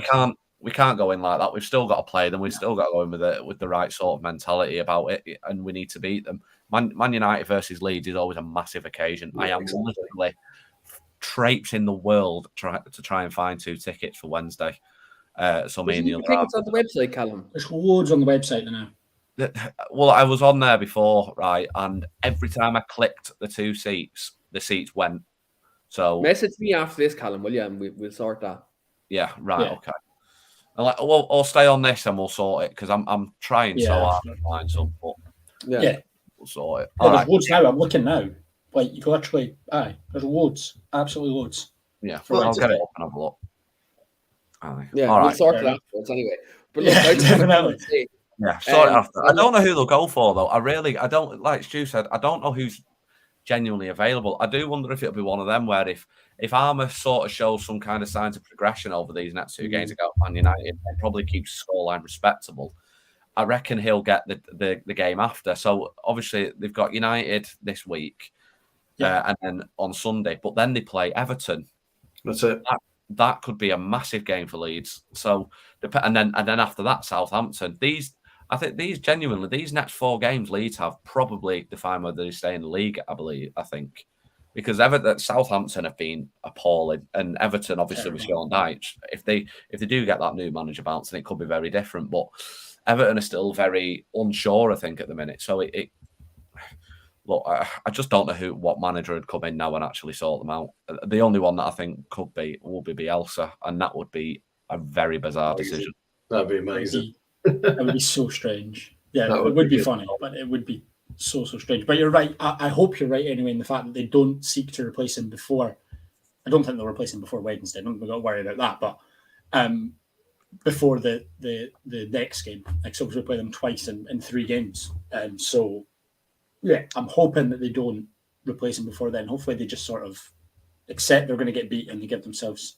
S2: We can't go in like that. We've still got to play them. We've still got to go in with the right sort of mentality about it, and we need to beat them. Man United versus Leeds is always a massive occasion. I am literally traipsing the world to try and find 2 tickets for Wednesday. So me and the other
S4: tickets on the website, Callum.
S1: There's loads on the website now.
S2: Well, I was on there before, right? And every time I clicked the 2 seats, the seats went. So
S4: message me after this, Callum, will you? And we'll sort that.
S2: Yeah, right, okay. Well, I'll stay on this and we'll sort it because I'm trying so hard to find some. But we'll sort it.
S1: There's loads now. I'm looking now. Like you can literally, there's loads, absolutely loads.
S2: Yeah, I'll get it up and have a look.
S4: We'll sort it afterwards anyway. But look,
S1: definitely.
S2: Sort it after. I don't know who they'll go for though. I don't, like Stu said, I don't know who's genuinely available. I do wonder if it'll be one of them where if Armour sort of shows some kind of signs of progression over these next 2 games against Man United and probably keeps the scoreline respectable, I reckon he'll get the game after. So obviously they've got United this week and then on Sunday, but then they play Everton.
S3: That's it.
S2: That could be a massive game for Leeds. So and then after that, Southampton. I think these next 4 games Leeds have probably define whether they stay in the league, I think. Because Southampton have been appalling, and Everton obviously with Sean Dyche. If they do get that new manager bounce, then it could be very different. But Everton are still very unsure, I think, at the minute. So look, I just don't know what manager would come in now and actually sort them out. The only one that I think will be Bielsa, and that would be a very bizarre decision.
S3: That'd be amazing.
S1: That would be so strange. Yeah, it would be funny, but it would be so strange. But you're right. I hope you're right anyway in the fact that they don't seek to replace him before. I don't think they'll replace him before Wednesday. I don't think we've got to worry about that. But before the next game, like so we play them twice in 3 games. So yeah, I'm hoping that they don't replace him before then. Hopefully they just sort of accept they're going to get beat and they give themselves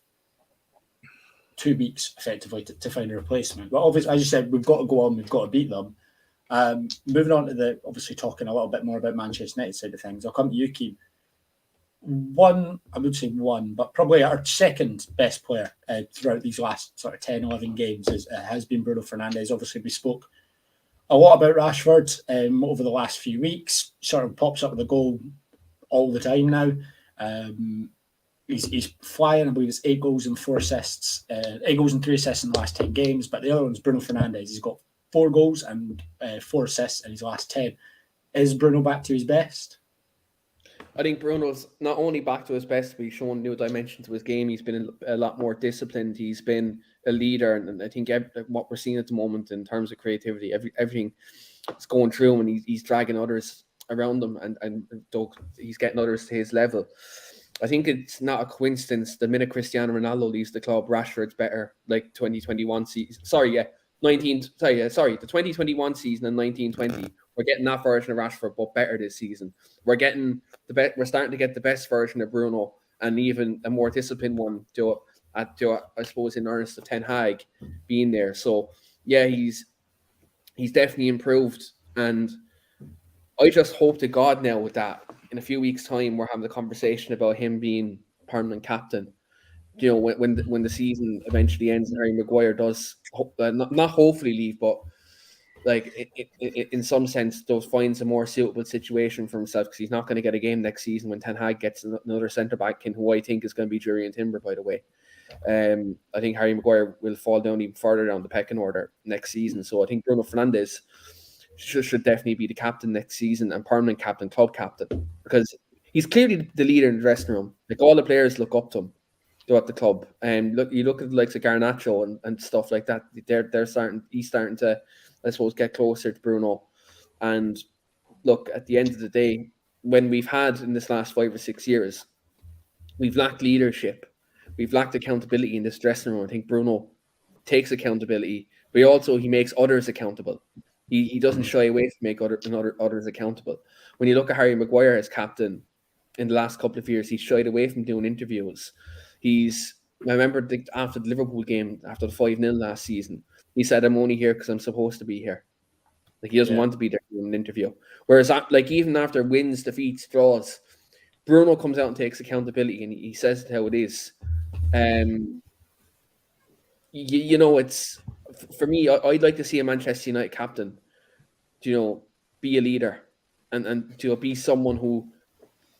S1: 2 weeks effectively to find a replacement. But obviously, as you said, we've got to go on. We've got to beat them. Moving on to obviously talking a little bit more about Manchester United side of things. I'll come to you, Keane. I would say one, but probably our second best player throughout these last sort of 10, 11 games has been Bruno Fernandes. Obviously, we spoke a lot about Rashford over the last few weeks. Sort of pops up with a goal all the time now. He's flying. I believe it's 8 goals and 4 assists, 8 goals and 3 assists in the last 10 games. But the other one's Bruno Fernandes. He's got 4 goals and 4 assists in his last 10. Is Bruno back to his best?
S4: I think Bruno's not only back to his best, but he's shown new dimensions to his game. He's been a lot more disciplined. He's been a leader. And I think what we're seeing at the moment in terms of creativity, everything is going through him and he's dragging others around him and he's getting others to his level. I think it's not a coincidence. The minute Cristiano Ronaldo leaves the club, Rashford's better. Like 2021 season. The 2021 season and 1920. We're getting that version of Rashford, but better this season. We're getting we're starting to get the best version of Bruno and even a more disciplined one. I suppose in earnest of Ten Hag being there. So yeah, he's definitely improved, and I just hope to God now with that. In a few weeks' time, we're having the conversation about him being permanent captain. You know, when the season eventually ends and Harry Maguire does not hopefully leave, but like in some sense, does finds a more suitable situation for himself because he's not going to get a game next season when Ten Hag gets another centre back in, who I think is going to be Jurriën Timber, by the way. I think Harry Maguire will fall down even further down the pecking order next season. So I think Bruno Fernandes should definitely be the captain next season and permanent captain, club captain, because he's clearly the leader in the dressing room. Like all the players look up to him at the club. And you look at the likes of Garnacho and stuff like that. He's starting to, I suppose, get closer to Bruno. And look, at the end of the day, when we've had in this last 5 or 6 years, we've lacked leadership. We've lacked accountability in this dressing room. I think Bruno takes accountability, but he makes others accountable. He doesn't shy away from make others accountable. When you look at Harry Maguire as captain in the last couple of years, he's shied away from doing interviews. I remember after the Liverpool game, after the 5-0 last season, he said, "I'm only here because I'm supposed to be here." Like, he doesn't want to be there doing an interview. Whereas, like, even after wins, defeats, draws, Bruno comes out and takes accountability, and he says it how it is. It's, for me, I'd like to see a Manchester United captain, be a leader and be someone who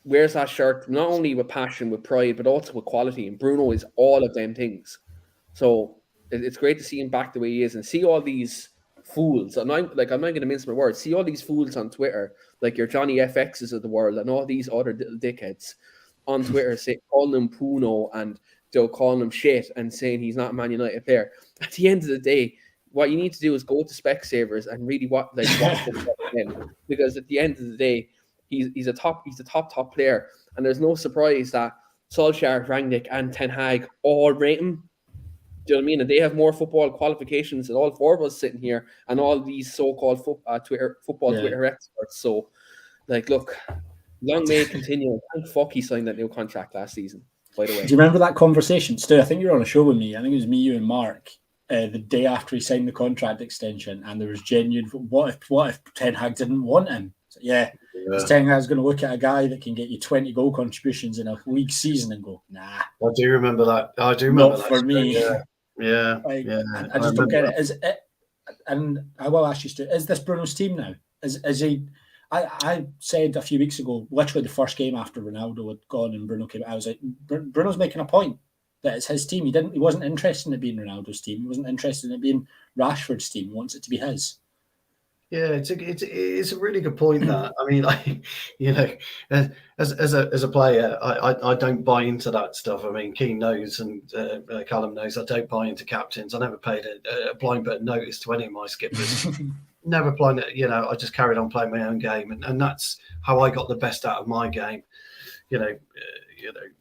S4: wears that shirt not only with passion, with pride, but also with quality. And Bruno is all of them things. So it's great to see him back the way he is and see all these fools. And I'm not going to mince my words. See all these fools on Twitter, like your Johnny FXs of the world and all these other little dickheads on Twitter, calling him Puno and calling him shit and saying he's not a Man United player. At the end of the day, what you need to do is go to Specsavers and really watch him, because at the end of the day, he's a top player, and there's no surprise that Solskjaer, Rangnick, and Ten Hag all rate him. Do you know what I mean? And they have more football qualifications than all four of us sitting here, and all these so-called Twitter experts. So, like, look, long may it continue. Thank fuck he signed that new contract last season. By the way,
S1: do you remember that conversation, Stu? I think you were on a show with me. I think it was me, you, and Mark. The day after he signed the contract extension, and there was genuine, what if Ten Hag didn't want him? So, because Ten Hag's going to look at a guy that can get you 20 goal contributions in a week season and go, nah.
S3: I do remember that. I do remember
S1: not
S3: that.
S1: For me.
S3: Yeah.
S1: I just don't get it. And I will ask you, Stu, is this Bruno's team now? Is he? I said a few weeks ago, literally the first game after Ronaldo had gone and Bruno came out, I was like, Bruno's making a point that it's his team. He wasn't interested in it being Ronaldo's team. He wasn't interested in it being Rashford's team. He wants it to be his. Yeah,
S3: it's a really good point. That I mean, as a player, I don't buy into that stuff. I mean, Keane knows and Callum knows I don't buy into captains. I never paid a blind bit of notice to any of my skippers. Never blind it. I just carried on playing my own game, and that's how I got the best out of my game.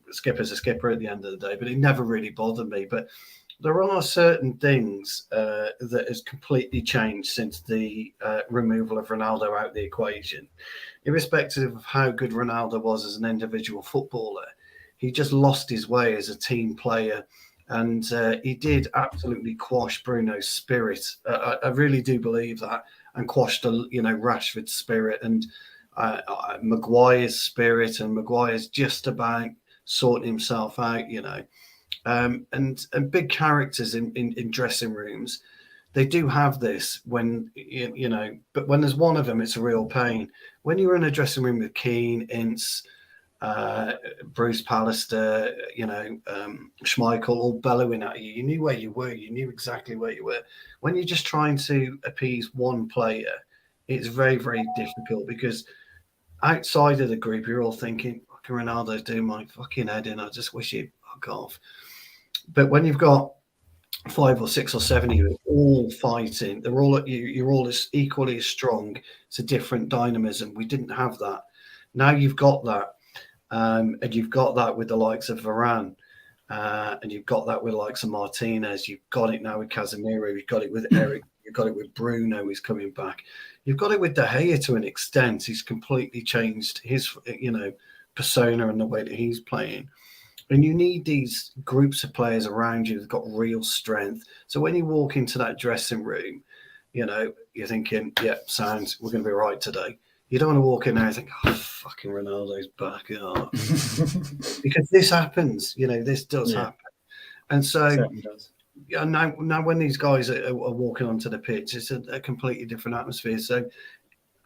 S3: Skipper's a skipper at the end of the day, but it never really bothered me. But there are certain things that has completely changed since the removal of Ronaldo out of the equation. Irrespective of how good Ronaldo was as an individual footballer, he just lost his way as a team player, and he did absolutely quash Bruno's spirit. I really do believe that, and quashed Rashford's spirit and Maguire's spirit, and Maguire's just about sorting himself out, and big characters in dressing rooms. They do have this when but when there's one of them, it's a real pain. When you're in a dressing room with Keane, Ince, Bruce Pallister, Schmeichel, all bellowing at you, you knew where you were. You knew exactly where you were. When you're just trying to appease one player, it's very, very difficult, because outside of the group, you're all thinking, fucking Ronaldo's doing my fucking head in. I just wish he'd fuck off. But when you've got 5 or 6 or 7 of you all fighting, they're all at you, you're all equally as strong. It's a different dynamism. We didn't have that. Now you've got that. And you've got that with the likes of Varane. And you've got that with the likes of Martinez. You've got it now with Casemiro. You've got it with Eric. You've got it with Bruno, who's coming back. You've got it with De Gea to an extent. He's completely changed his, persona and the way that he's playing. And you need these groups of players around you that've got real strength. So when you walk into that dressing room, you're thinking, yeah, sounds, we're going to be right today. You don't want to walk in there and think, oh, fucking Ronaldo's back. Oh. Because this happens, this does happen. And so now when these guys are walking onto the pitch, it's a completely different atmosphere. So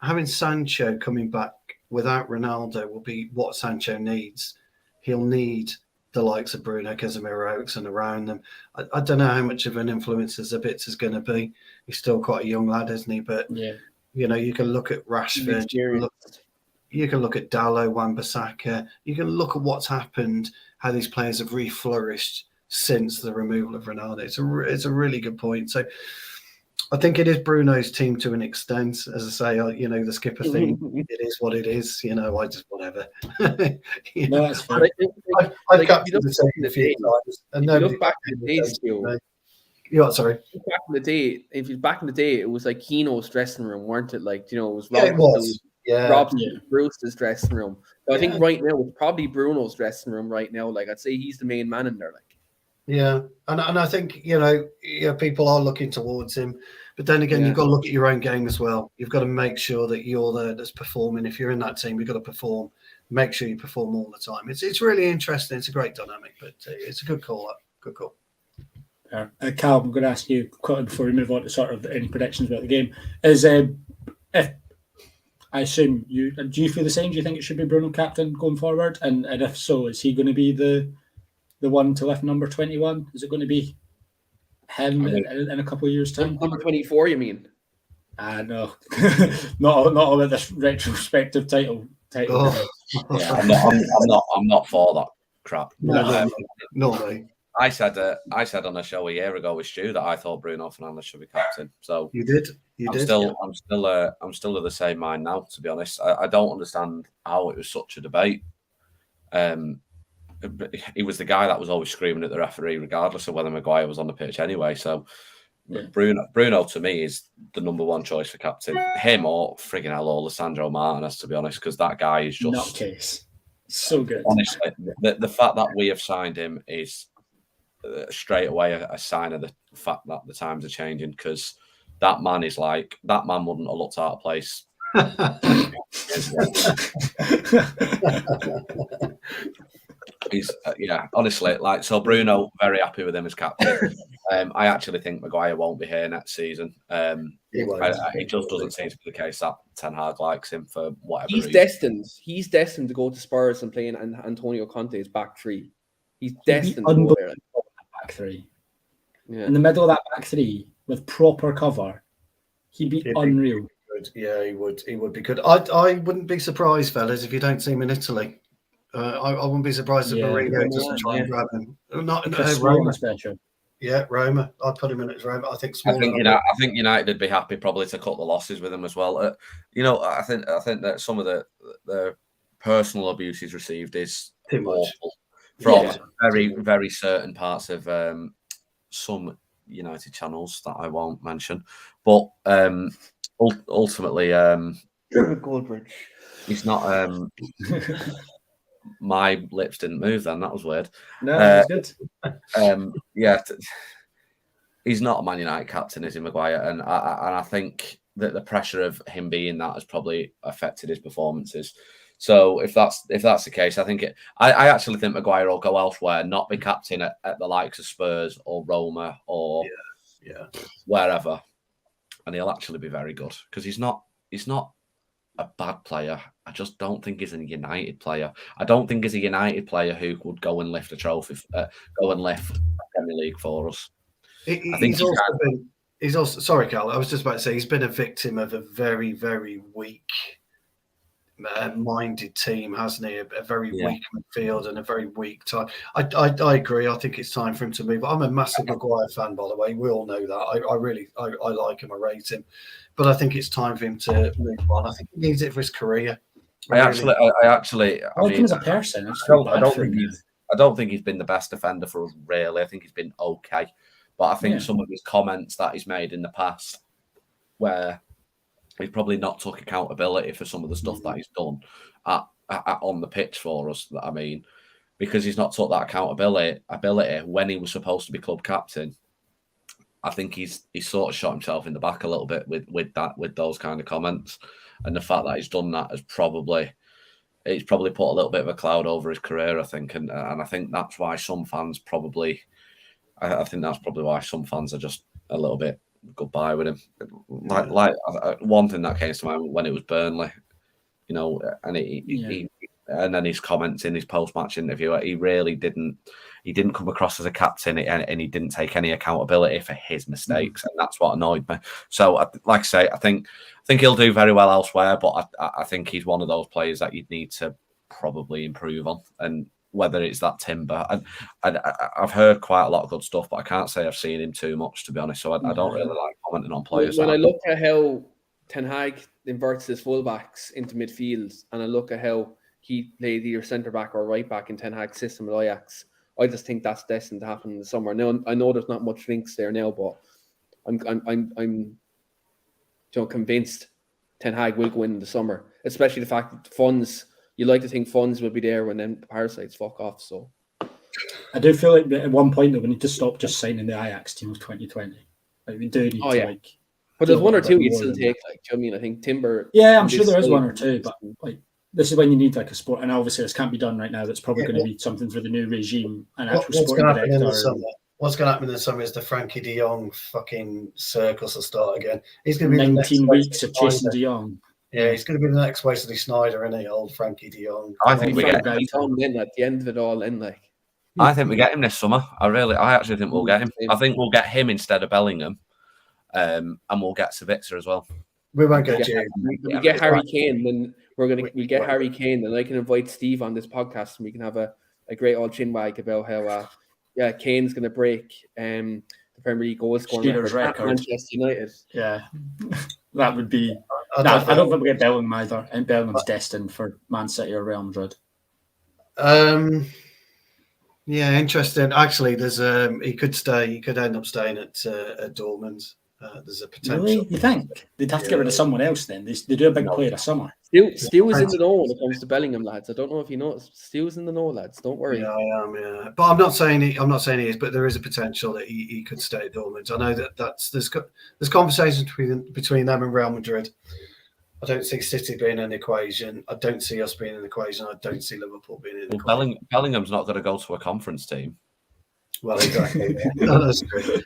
S3: having Sancho coming back without Ronaldo will be what Sancho needs. He'll need the likes of Bruno, Casemiro, Eriksen around them. I don't know how much of an influence Zabitz is going to be. He's still quite a young lad, isn't he? But, you can look at Rashford. You can look at Dalot, Wan-Bissaka. You can look at what's happened, how these players have re-flourished since the removal of Ronaldo. It's a really good point. So I think it is Bruno's team to an extent. As I say, the skipper thing, it is what it is. I just whatever.
S1: No, that's fine.
S3: I've captained the team a few times.
S4: And if you look back at the days,
S3: Yeah, sorry.
S4: Back in the day, it was like Keno's dressing room, weren't it? Like, it was
S3: Yeah, it was.
S4: Rob
S1: Yeah.
S4: Bruce's dressing room. So I think right now it's probably Bruno's dressing room right now. Like, I'd say he's the main man in there. Like,
S3: yeah, and I think people are looking towards him, but then again, you've got to look at your own game as well. You've got to make sure that you're there that's performing. If you're in that team, you've got to perform. Make sure you perform all the time. It's really interesting. It's a great dynamic, but it's a good call. Good call.
S1: Cal, I'm going to ask you quickly before we move on to sort of any predictions about the game. Is if I assume do you feel the same? Do you think it should be Bruno captain going forward? And if so, is he going to be the one to lift number 21? Is it going to be him in a couple of years' time?
S4: Number 24, you mean?
S1: No, not about this retrospective title.
S3: Oh.
S2: Yeah, I'm not for that crap.
S3: No.
S2: I said on a show a year ago with Stu that I thought Bruno Fernandes should be captain. So
S3: you did.
S2: I'm still of the same mind now. To be honest, I don't understand how it was such a debate. He was the guy that was always screaming at the referee, regardless of whether Maguire was on the pitch anyway. So Bruno to me is the number one choice for captain. Him or friggin' hell or Lisandro Martinez, to be honest, because that guy is just
S1: nutcase. So good.
S2: Honestly, the fact that we have signed him is straight away a sign of the fact that the times are changing, because that man wouldn't have looked out of place. He's honestly, so Bruno, very happy with him as captain. I actually think Maguire won't be here next season. It just doesn't seem to be the case that Ten Hag likes him for whatever reason.
S4: He's destined to go to Spurs and play in Antonio Conte's back three. He's destined to go there.
S1: Back three.
S4: Yeah.
S1: In the middle of that back three with proper cover, he'd be unreal.
S3: Yeah, he would be good. I wouldn't be surprised, fellas, if you don't see him in Italy. I wouldn't be surprised if Mourinho doesn't try and grab him. Not Roma.
S1: Special.
S3: Yeah, Roma. I'd put him in as Roma. I think
S2: United would be happy probably to cut the losses with him as well. I think that some of the personal abuse he's received is awful from very, very certain parts of some United channels that I won't mention. But ultimately,
S4: Goldbridge.
S2: He's not. My lips didn't move then. That was weird.
S1: No, that was
S2: good. He's not a Man United captain, is he, Maguire? And I think that the pressure of him being that has probably affected his performances. So if that's the case, I actually think Maguire will go elsewhere, not be captain at the likes of Spurs or Roma or wherever, and he'll actually be very good, because he's not a bad player. I just don't think he's a United player. I don't think he's a United player who would go and lift a trophy, go and lift a Premier League for us.
S3: He's also sorry, Carl. I was just about to say he's been a victim of a very, very weak minded team, hasn't he? A very weak midfield and a very weak time. I agree. I think it's time for him to move. I'm a massive Maguire fan, by the way. We all know that. I really like him. I rate him, but I think it's time for him to move on. I think he needs it for his career.
S2: I like
S1: him as a person.
S2: I don't think he's been the best defender for us, really. I think he's been okay, but I think some of his comments that he's made in the past, where he's probably not took accountability for some of the stuff that he's done on the pitch for us. I mean, because he's not took that accountability when he was supposed to be club captain. I think he's sort of shot himself in the back a little bit with those kind of comments, and the fact that he's done that has probably put a little bit of a cloud over his career, I think, and I think that's why some fans probably are just a little bit goodbye with him. Like one thing that came to mind when it was Burnley, and and then his comments in his post-match interview, he really didn't come across as a captain, and he didn't take any accountability for his mistakes, and that's what annoyed me. So, like I say, I think he'll do very well elsewhere, but I think he's one of those players that you'd need to probably improve on, and whether it's that timber. And I've heard quite a lot of good stuff, but I can't say I've seen him too much, to be honest. So I don't really like commenting on players.
S4: When I look at how Ten Hag inverts his fullbacks into midfield, and I look at how he played either centre back or right back in Ten Hag's system at Ajax, I just think that's destined to happen in the summer. Now I know there's not much links there now, but I'm convinced Ten Hag will go in the summer, especially the fact that funds. You like to think funds will be there when then the parasites fuck off. So
S1: I do feel like at one point though we need to stop just signing the Ajax team of 2020. Like we do need to like.
S4: But there's one or two you'd still take. Like, do you know what I mean? I think Timber.
S1: Yeah, I'm sure there is one or two, but like this is when you need like a sport, and obviously this can't be done right now. That's probably going to be something for the new regime and actual sporting director.
S3: What's going to happen in the summer is the Frankie de Jong fucking circus will start again. He's going to be
S1: 19 weeks of chasing de Jong.
S3: Yeah, he's going to be the next Wesley Sneijder, isn't he? Old Frankie de Jong.
S2: I think we get
S4: him in at the end of it all. In like,
S2: I think we get him this summer. I actually think we'll get him. I think we'll get him instead of Bellingham, and we'll get Savitzer as well.
S3: We won't get Jude.
S4: We get Harry Kane, then we'll get Harry Kane, and I can invite Steve on this podcast, and we can have a great old chinwag about how Kane's going to break the Premier League goal scoring record. Manchester United.
S1: Yeah, that would be. I don't think we get Bellingham either, and Bellingham's destined for Man City or Real Madrid.
S3: Yeah, interesting. Actually, there's he could stay. He could end up staying at Dortmund. There's a potential.
S1: Really? You think they'd have to get rid of someone else then? They do a big play this summer.
S4: Steele is in the know when it comes to Bellingham, lads. I don't know if you know. Steele's in the know, lads. Don't worry.
S3: Yeah, I am. Yeah, but I'm not saying he is. But there is a potential that he could stay at Dortmund. I know there's conversations between them and Real Madrid. I don't see City being an equation. I don't see us being an equation. I don't see Liverpool being an equation.
S2: Bellingham's not going to go to a conference team.
S3: Well, exactly. That's true.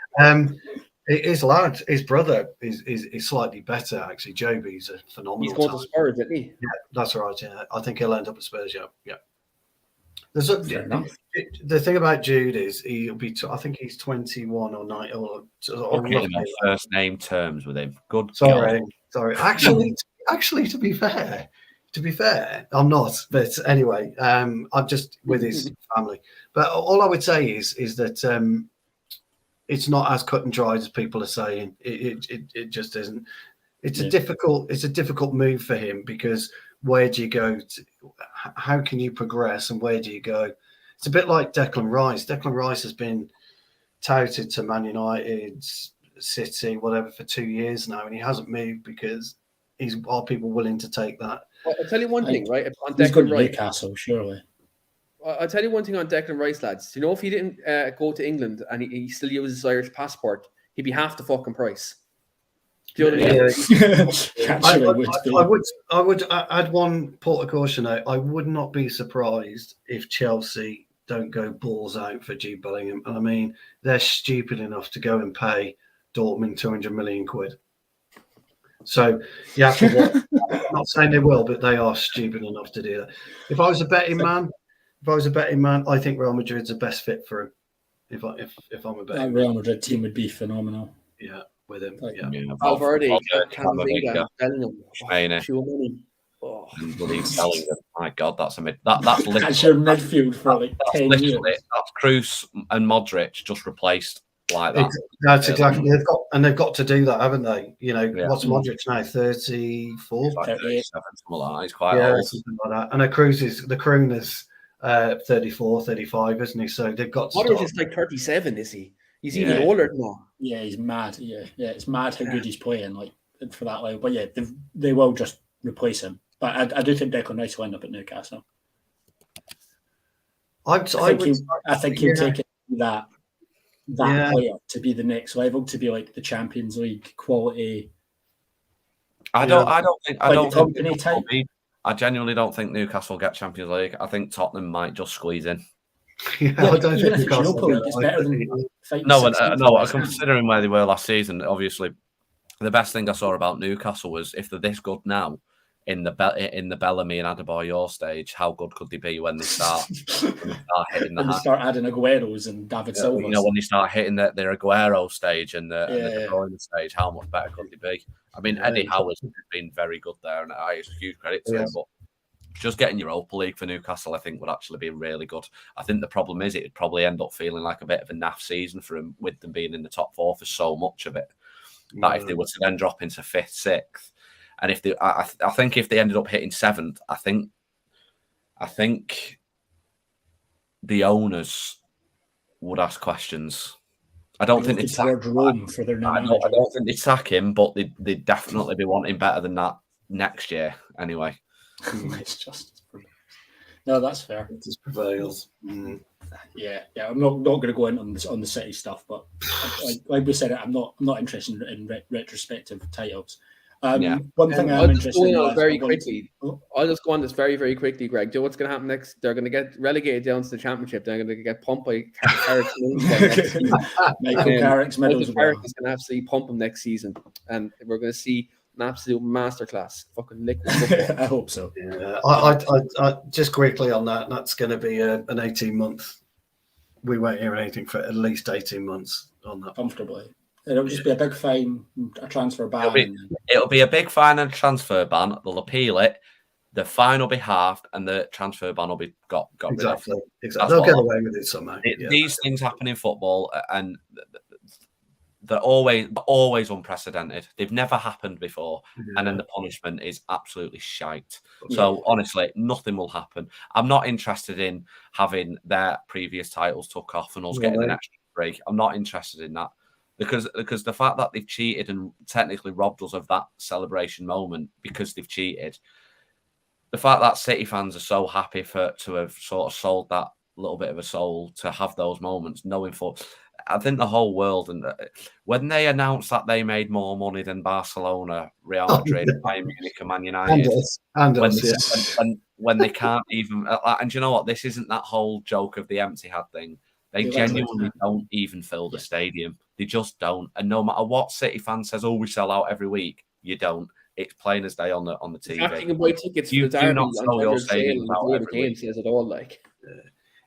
S3: His lad, his brother, is slightly better actually. Joby's a phenomenal.
S4: He's going to Spurs, isn't he?
S3: Yeah, that's right. Yeah, I think he'll end up at Spurs. Yeah. The thing about Jude is he'll be. I think he's 21 or 9 or
S2: first name terms with him. Good.
S3: Sorry. Actually, to be fair, I'm not. But anyway, I'm just with his family. But all I would say is that it's not as cut and dried as people are saying. It just isn't. It's a difficult move for him because where do you go? How can you progress and where do you go? It's a bit like Declan Rice. Declan Rice has been touted to Man United, City, whatever for 2 years now, and he hasn't moved because are people willing to take that?
S4: Well, I'll tell you one thing, right? On
S1: He's going
S4: Declan
S1: to
S4: Rice,
S1: Newcastle, surely.
S4: I'll tell you one thing on Declan Rice, lads. Do you know if he didn't go to England and he still uses his Irish passport, he'd be half the fucking price. Do you know what
S3: I would add one port of caution out. I would not be surprised if Chelsea don't go balls out for Jude Bellingham. And I mean, they're stupid enough to go and pay Dortmund 200 million quid. So you have to watch. I'm not saying they will, but they are stupid enough to do that. If I was a betting man, I think Real Madrid's the best fit for him. If I'm a betting
S1: that Real Madrid team would be phenomenal.
S3: Yeah, with him.
S4: Valverde, Camavinga,
S2: Bellingham,
S4: Oh,
S2: Bellingham. My God, that's literally,
S1: that's your midfield for like 10 years.
S2: That's Kroos and Modric just replaced like that.
S3: That's exactly. They've got to do that, haven't they? You know, what's Modric now? 34,
S2: 37, something like that. He's quite old.
S3: Something like that. And the Kroon is 34, 35, isn't he? So they've got.
S4: Modric is like 37, is he? He's even older than that.
S1: Yeah, he's mad. Yeah, it's mad how good he's playing like for that level. But yeah, they will just replace him. But I do think Declan Rice will end up at Newcastle. I think he'll take it that player to be the next level, to be like the Champions League quality.
S2: I genuinely don't think Newcastle will get Champions League. I think Tottenham might just squeeze in.
S3: I don't think
S1: Europa League is better than
S2: considering where they were last season. Obviously, the best thing I saw about Newcastle was if they're this good now in the Bellamy and Adebayor stage, how good could they be when they start hitting
S1: when they start adding Agueros and David Silva?
S2: You know, when they start hitting their Aguero stage and the De Bruyne stage, how much better could they be? I mean, Eddie Howe's been very good there, and I give huge credit to him. But just getting Europa League for Newcastle, I think, would actually be really good. I think the problem is it'd probably end up feeling like a bit of a naff season for him, with them being in the top four for so much of it. That if they were to then drop into 5th, 6th, and if I think if they ended up hitting 7th, I think the owners would ask questions. I don't think they'd sack
S1: towards Rome for their new
S2: I
S1: manager.
S2: don't think they'd sack him, but they'd definitely be wanting better than that next year anyway.
S1: It's just no, that's fair.
S3: It just prevails.
S1: Yeah. I'm not going to go in on the City stuff, but like we said, I'm not interested in retrospective titles. One thing I'm interested in
S4: very quickly. I'll just go on this very, very quickly, Greg. Do you know what's going to happen next? They're going to get relegated down to the Championship. They're going to get pumped by Carrick's
S1: Michael Carrick's medals.
S4: Carrick is going to absolutely pump them next season, and we're going to see an absolute masterclass. Fucking liquid football.
S1: I hope so.
S3: Yeah, I just quickly on that. That's going to be an 18-month. We won't hear anything for at least 18 months on that.
S1: Comfortably. It'll just be a big fine, a transfer ban.
S2: It'll be a big fine and a transfer ban. They'll appeal it. The fine will be halved, and the transfer ban will be got
S3: exactly.
S2: rid of.
S3: Exactly. They'll get away with it somehow.
S2: These things happen in football, and they're always unprecedented. They've never happened before, and then the punishment is absolutely shite. So honestly, nothing will happen. I'm not interested in having their previous titles took off and us getting an extra break. I'm not interested in that. Because the fact that they've cheated and technically robbed us of that celebration moment because they've cheated, the fact that City fans are so happy to have sort of sold that little bit of a soul to have those moments, knowing I think the whole world, and when they announced that they made more money than Barcelona, Real Madrid, Bayern Munich, and Man United, when they can't even, and you know what, this isn't that whole joke of the empty hat thing. They genuinely don't even fill the stadium. They just don't. And no matter what City fan says, "Oh, we sell out every week," you don't. It's plain as day on the TV.
S4: You can buy tickets for the derby on your stadium out every week. Says it all like.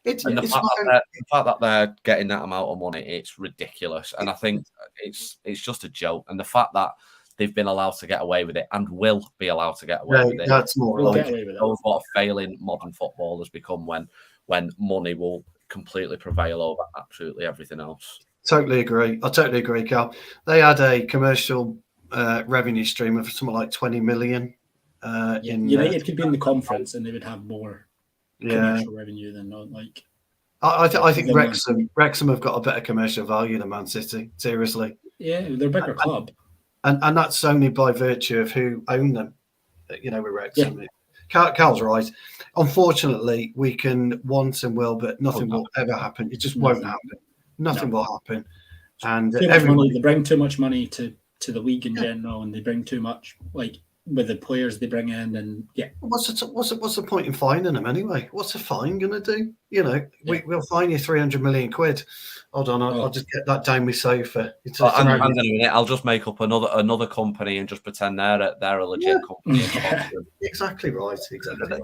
S2: The fact that they're getting that amount of money, it's ridiculous. And I think it's just a joke. And the fact that they've been allowed to get away with it and will be allowed to get away with it.
S3: That's more like
S2: shows what failing modern football has become when money will completely prevail over absolutely everything else.
S3: Totally agree. I totally agree, Cal. They had a commercial revenue stream of something like 20 million.
S1: United could be in the conference and they would have more commercial revenue than like.
S3: I think Wrexham have got a better commercial value than Man City. Seriously.
S1: Yeah, they're a bigger club.
S3: And that's only by virtue of who own them. With Wrexham. Yeah. Cal's right. Unfortunately, we can want and will, but nothing will ever happen. It just won't happen. Nothing will happen. And
S1: they bring too much money to the league in general, and they bring too much, like with the players they bring in, and
S3: What's the point in fining them anyway? What's a fine going to do? We'll fine you 300 million quid. Hold on, I'll just get that down my sofa.
S2: Hang on a minute. I'll just make up another company and just pretend they're a legit company.
S3: Exactly right. Exactly.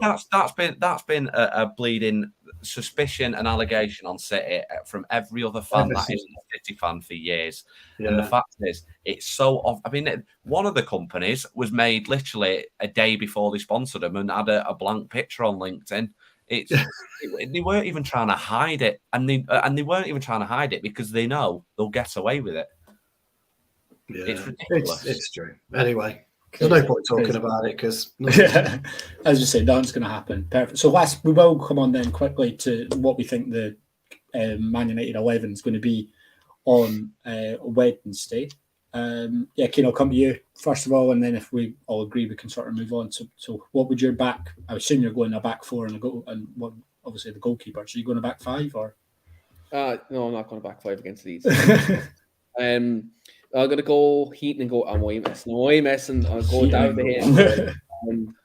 S2: That's been a bleeding suspicion and allegation on City from every other fan that isn't a City fan for years. Yeah. And the fact is, it's so off. I mean, one of the companies was made literally a day before they sponsored them and had a blank picture on LinkedIn. They weren't even trying to hide it, and they weren't even trying to hide it because they know they'll get away with it.
S3: Yeah,
S2: it's ridiculous.
S3: It's true. Anyway, there's no point talking about it because,
S1: as you say, nothing's going to happen. Perfect. So, we will come on then quickly to what we think the Man United 11 is going to be on Wednesday. Keane, I'll come to you first of all, and then if we all agree, we can sort of move on. So what would your back? I assume you're going a back four and a goal, and obviously the goalkeeper. So you going a back five or?
S4: No, I'm not going to back five against Leeds. I'm going to go Heaton and go Moyes. No Moyes, and I'll go down to him.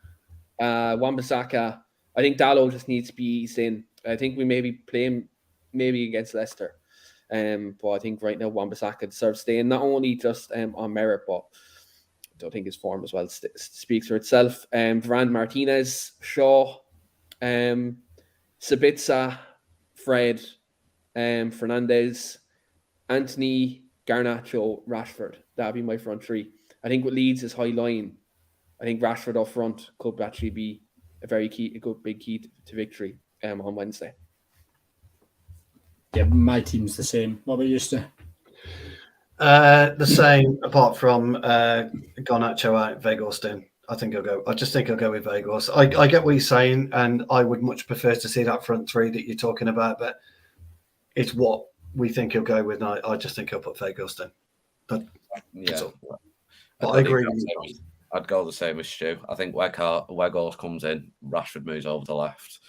S4: Wan-Bissaka. I think Dalot just needs to be eased in. I think we maybe play him against Leicester. But I think right now Wan-Bissaka deserves staying, not only just on merit, but I don't think his form as well speaks for itself. Varane, Martinez, Shaw, Sabitzer, Fred, Fernandez, Anthony, Garnacho, Rashford. That'd be my front three. I think with Leeds' high line, I think Rashford up front could actually be a good big key to victory on Wednesday.
S1: Yeah, my team's the same. What about you, Stu?
S3: The same, apart from Garnacho out, Weghorst in. I just think I'll go with Weghorst. I get what you're saying, and I would much prefer to see that front three that you're talking about, but it's what we think he'll go with. I just think he'll put Vegas in. But I agree.
S2: I'd go the same as Stu. I think Weghorst comes in, Rashford moves over the left.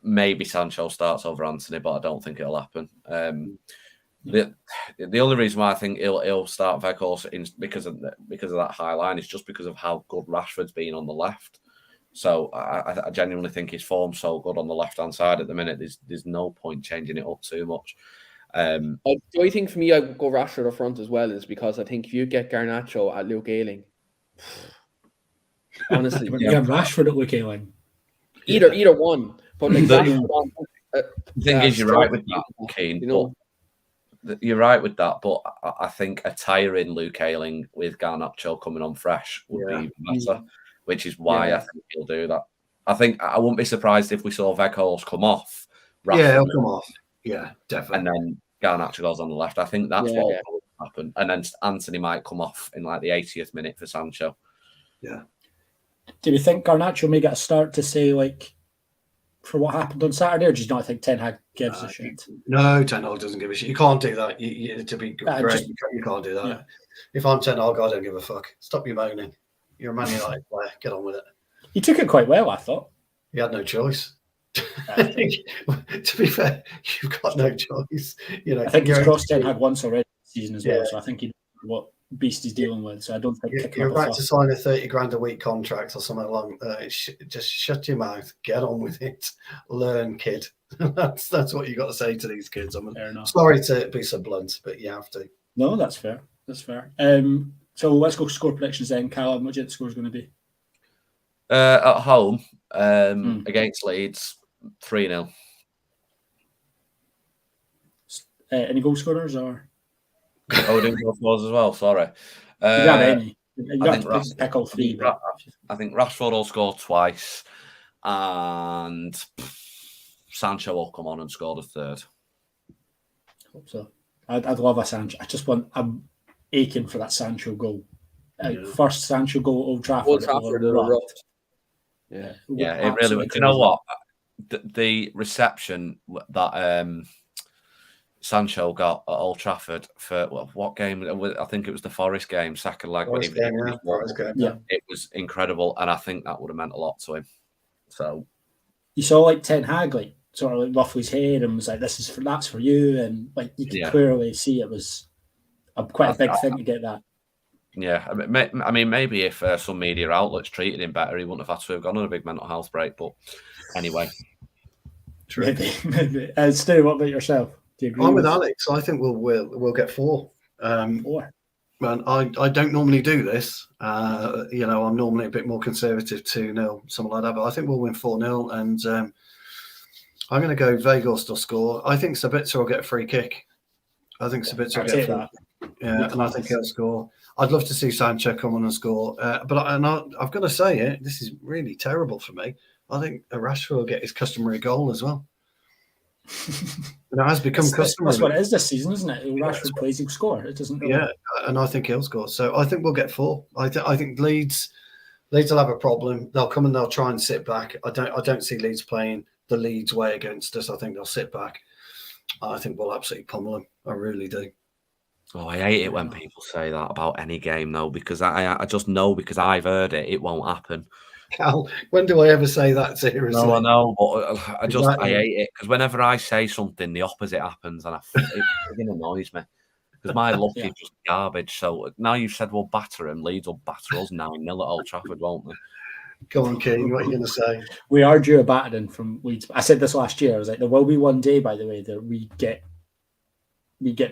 S2: Maybe Sancho starts over Anthony, but I don't think it'll happen. The only reason why I think he'll start Weghorst because of that high line is just because of how good Rashford's been on the left. So I genuinely think his form's so good on the left-hand side at the minute. There's no point changing it up too much.
S4: The only thing for me, I would go Rashford up front as well, is because I think if you get Garnacho at Luke Ayling, honestly,
S1: you have Rashford at Luke Ayling.
S4: Either one, but like Rashford
S2: the thing is, you're right with that, Keane. You know, you're right with that, but I think a tiring Luke Ayling with Garnacho coming on fresh would be better, which is why I think he'll do that. I think I wouldn't be surprised if we saw Weghorst come off.
S3: Rashford he'll come off. Yeah, definitely.
S2: And then Garnacho goes on the left. I think that's what will happen. And then Anthony might come off in like the 80th minute for Sancho.
S3: Yeah.
S1: Do you think Garnacho may get a start to say, like, for what happened on Saturday, or do you not think Ten Hag gives a shit?
S3: No, Ten Hag doesn't give a shit. You can't do that. To be great, you can't do that. Yeah. If I'm Ten Hag, I don't give a fuck. Stop your moaning. You're a Man United player. Get on with it.
S1: He took it quite well, I thought.
S3: He had no choice. To be fair, you've got no choice. You know,
S1: I think he's crossed Ten Hag once already this season as well, so I think he knows what beast he's dealing with. So I don't think
S3: you're about to sign a 30 grand a week contract or something along. Just shut your mouth, get on with it, learn, kid. that's what you got to say to these kids. I'm sorry to be so blunt, but you have to.
S1: No, that's fair. That's fair. So let's go score predictions then, Callum. What do you think the score is going to be?
S2: At home against Leeds, 3-0.
S1: Any goal scorers or?
S2: Oh, we're doing goal scorers as well. Sorry.
S1: You have any? You have to pick all three.
S2: I think Rashford will score twice, and Sancho will come on and score the third.
S1: Hope so. I'd love a Sancho. I'm aching for that Sancho goal. First Sancho goal at Old Trafford.
S2: Yeah, it really would. You know what? The reception that Sancho got at Old Trafford for what game? I think it was the Forest game, second leg. It was incredible, and I think that would have meant a lot to him. So
S1: you saw like Ten Hag sort of like ruffle his head and was like, that's for you," and like you could clearly see it was quite a big thing to get that.
S2: Yeah, I mean, maybe if some media outlets treated him better, he wouldn't have had to have gone on a big mental health break. But anyway,
S1: maybe. Stu, what about yourself? Do you agree?
S3: I'm with Alex. I think we'll get 4. 4. Man, I don't normally do this. You know, I'm normally a bit more conservative, 2-0, something like that. But I think we'll win 4-0, and I'm going to go Weghorst will score. I think Sabitzer will get a free kick. I think Sabitzer will get a free kick. Yeah, and I think he'll score. I'd love to see Sancho come on and score, but I've got to say it. This is really terrible for me. I think Rashford will get his customary goal as well. It has become customary.
S1: That's what it is this season, isn't it? Rashford plays, he'll score. It doesn't.
S3: Yeah, and I think he'll score. So I think we'll get 4. I think Leeds will have a problem. They'll come and they'll try and sit back. I don't see Leeds playing the Leeds way against us. I think they'll sit back. I think we'll absolutely pummel them. I really do.
S2: Oh, I hate it when people say that about any game, though, because I just know because I've heard it won't happen.
S3: Cal, when do I ever say that seriously?
S2: No, I know, but I hate it because whenever I say something, the opposite happens, and it annoys me because my luck is just garbage. So now you've said we'll batter him, Leeds will batter us 9-0 at Old Trafford, won't they?
S3: Go on, Keane. What are you going to say?
S1: We are due a battering from Leeds. I said this last year. I was like, there will be one day, by the way, that we get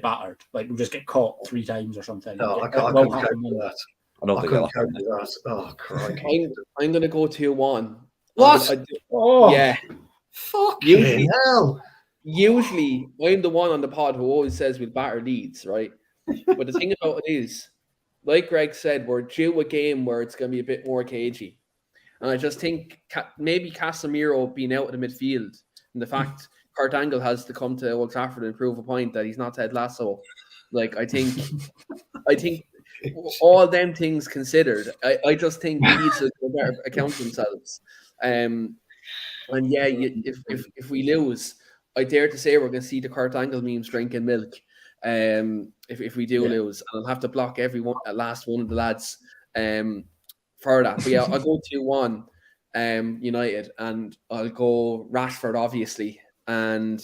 S1: battered. Like we'll just get caught 3 times or something.
S3: No, I can't cope with that.
S2: I don't think
S3: cope with that. Oh, crikey.
S4: I'm going to go 2-1.
S3: What?
S4: Yeah.
S3: Fucking hell.
S4: Usually, I'm the one on the pod who always says we'll batter Leeds, right? But the thing about it is, like Greg said, we're due a game where it's going to be a bit more cagey. And I just think maybe Casemiro being out of the midfield and the fact Kurt Angle has to come to Old Trafford and prove a point that he's not Ted Lasso. Like, I think all them things considered, I just think Leeds will better account themselves. And yeah, if we lose, I dare to say we're going to see the Kurt Angle memes drinking milk. If we do lose, and I'll have to block last one of the lads for that. But yeah, I'll go 2-1 United, and I'll go Rashford obviously, and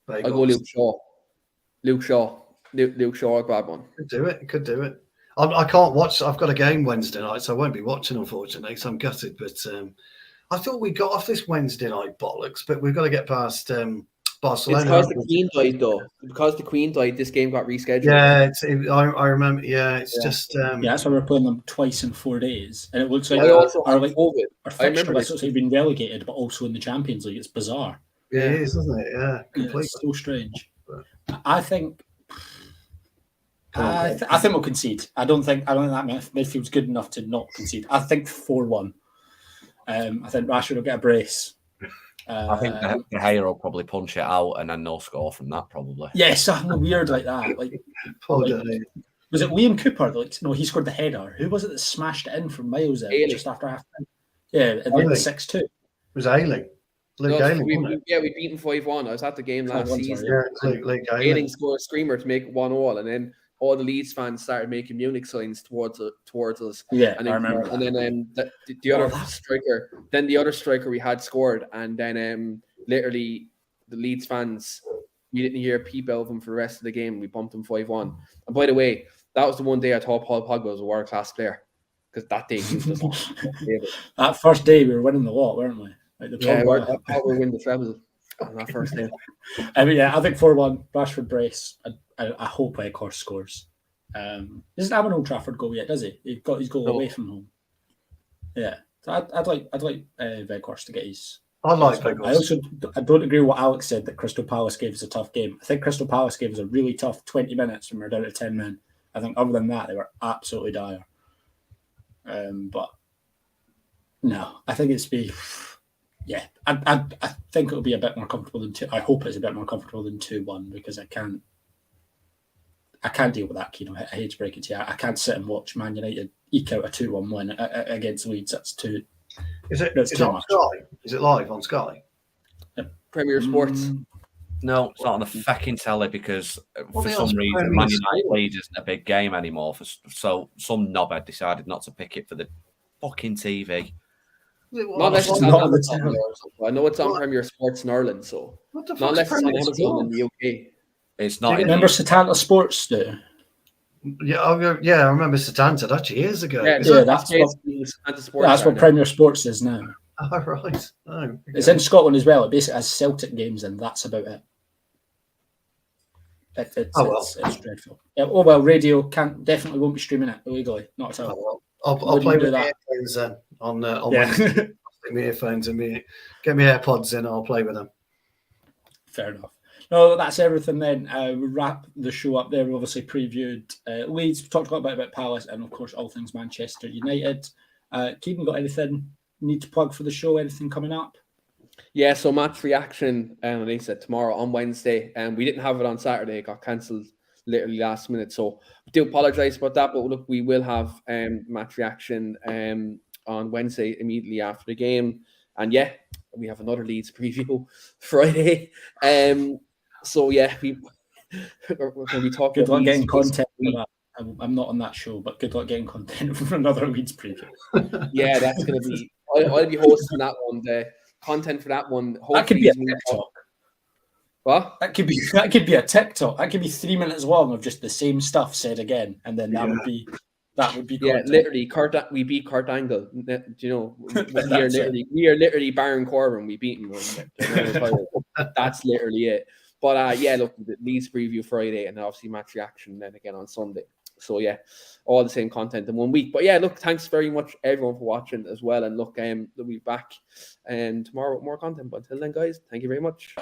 S4: I'll go Luke Shaw. Luke Shaw, I'll grab one.
S3: Could do it. I can't watch. I've got a game Wednesday night, so I won't be watching, unfortunately. So I'm gutted. But I thought we got off this Wednesday night bollocks, but we've got to get past Barcelona.
S4: It's because the Queen died, though. Because the Queen died, this game got rescheduled.
S3: Yeah, I remember. Yeah, it's just.
S1: That's why we're playing them twice in 4 days, and it looks like
S4: our
S1: fixture lists have been relegated, but also in the Champions League. It's bizarre.
S3: Yeah, it is, isn't it? Yeah, completely.
S1: It's so strange. I think. I think we'll concede. I don't think that midfield's good enough to not concede. I think 4-1. I think Rashford will get a brace.
S2: I think De Gea will probably punch it out and then no score from that, probably.
S1: Yes, something weird like that. Was it Liam Cooper? No, he scored the header. Who was it that smashed it in from miles in just after half time? Yeah, at the end of 6-2.
S3: It was Ayling.
S4: We beat him 5-1. I was at the game last season.
S3: Yeah,
S4: Ayling scored a screamer to make 1-1, and then all the Leeds fans started making Munich signs towards us.
S1: Yeah,
S4: and
S1: I remember.
S4: And then the other striker, the other striker we had scored, and then literally the Leeds fans, we didn't hear a peep out of them for the rest of the game. We bumped them 5-1. And by the way, that was the one day I thought Paul Pogba was a world-class player, because that day he was just
S1: that first day we were winning the lot, weren't we? Like
S4: we win the treble on that first day.
S1: I think 4-1 Rashford brace. I hope Weghorst scores. Doesn't have an Old Trafford goal yet, does he? He got his goal away from home. Yeah, so I'd like Weghorst to get his.
S3: I like Weghorst.
S1: I don't agree with what Alex said that Crystal Palace gave us a tough game. I think Crystal Palace gave us a really tough 20 minutes when we were down to 10 men. I think other than that they were absolutely dire. But no, I think it's be. Yeah, I think it'll be a bit more comfortable than 2. I hope it's a bit more comfortable than 2-1 because I can't deal with that. I hate to break it to you. I can't sit and watch Man United eke out a 2-1 win against Leeds. That's too.
S3: Is it on Sky? Is it live on Sky?
S4: Premier Sports.
S2: No, it's not on the fucking telly because for some reason Man United Leeds isn't a big game anymore. So some knobhead decided not to pick it for the fucking TV.
S4: Not unless it's on Amazon. I know it's on Premier Sports in Ireland, so not unless it's on Amazon in the UK.
S2: It's not.
S1: Remember Setanta Sports do?
S3: Yeah, I remember Setanta. That's years ago.
S1: That's what Premier Sports is now.
S3: Oh, right. Oh, okay.
S1: It's in Scotland as well. It basically has Celtic games, and that's about it. It's dreadful. Yeah, radio definitely won't be streaming it illegally. Not at all.
S3: I'll play with the earphones then on Wednesday. Take my earphones and get my AirPods in. I'll play with them.
S1: Fair enough. No, that's everything then. We wrap the show up there. We obviously previewed Leeds. We talked a lot about Palace and, of course, all things Manchester United. Keaton, got anything you need to plug for the show? Anything coming up?
S4: Yeah, so match reaction, like I said, tomorrow on Wednesday. We didn't have it on Saturday. It got cancelled literally last minute. So we do apologise about that. But look, we will have match reaction on Wednesday immediately after the game. And yeah, we have another Leeds preview Friday. So yeah, we're going to be talking.
S1: Good luck getting content for that. I'm not on that show, but good luck getting content for another Leeds preview.
S4: Yeah, that's going to be. I'll be hosting that one. The content for that one.
S1: That could be a TikTok.
S4: What?
S1: That could be a TikTok. That could be 3 minutes long of just the same stuff said again, and then that would be.
S4: Yeah, literally, we beat Kurt Angle. Do you know, we are literally Baron Corbin. We beat him. That's literally it. But yeah, look, the Leeds preview Friday, and obviously match reaction then again on Sunday. So yeah, all the same content in 1 week. But yeah, look, thanks very much everyone for watching as well. And look, we'll be back tomorrow with more content. But until then, guys, thank you very much.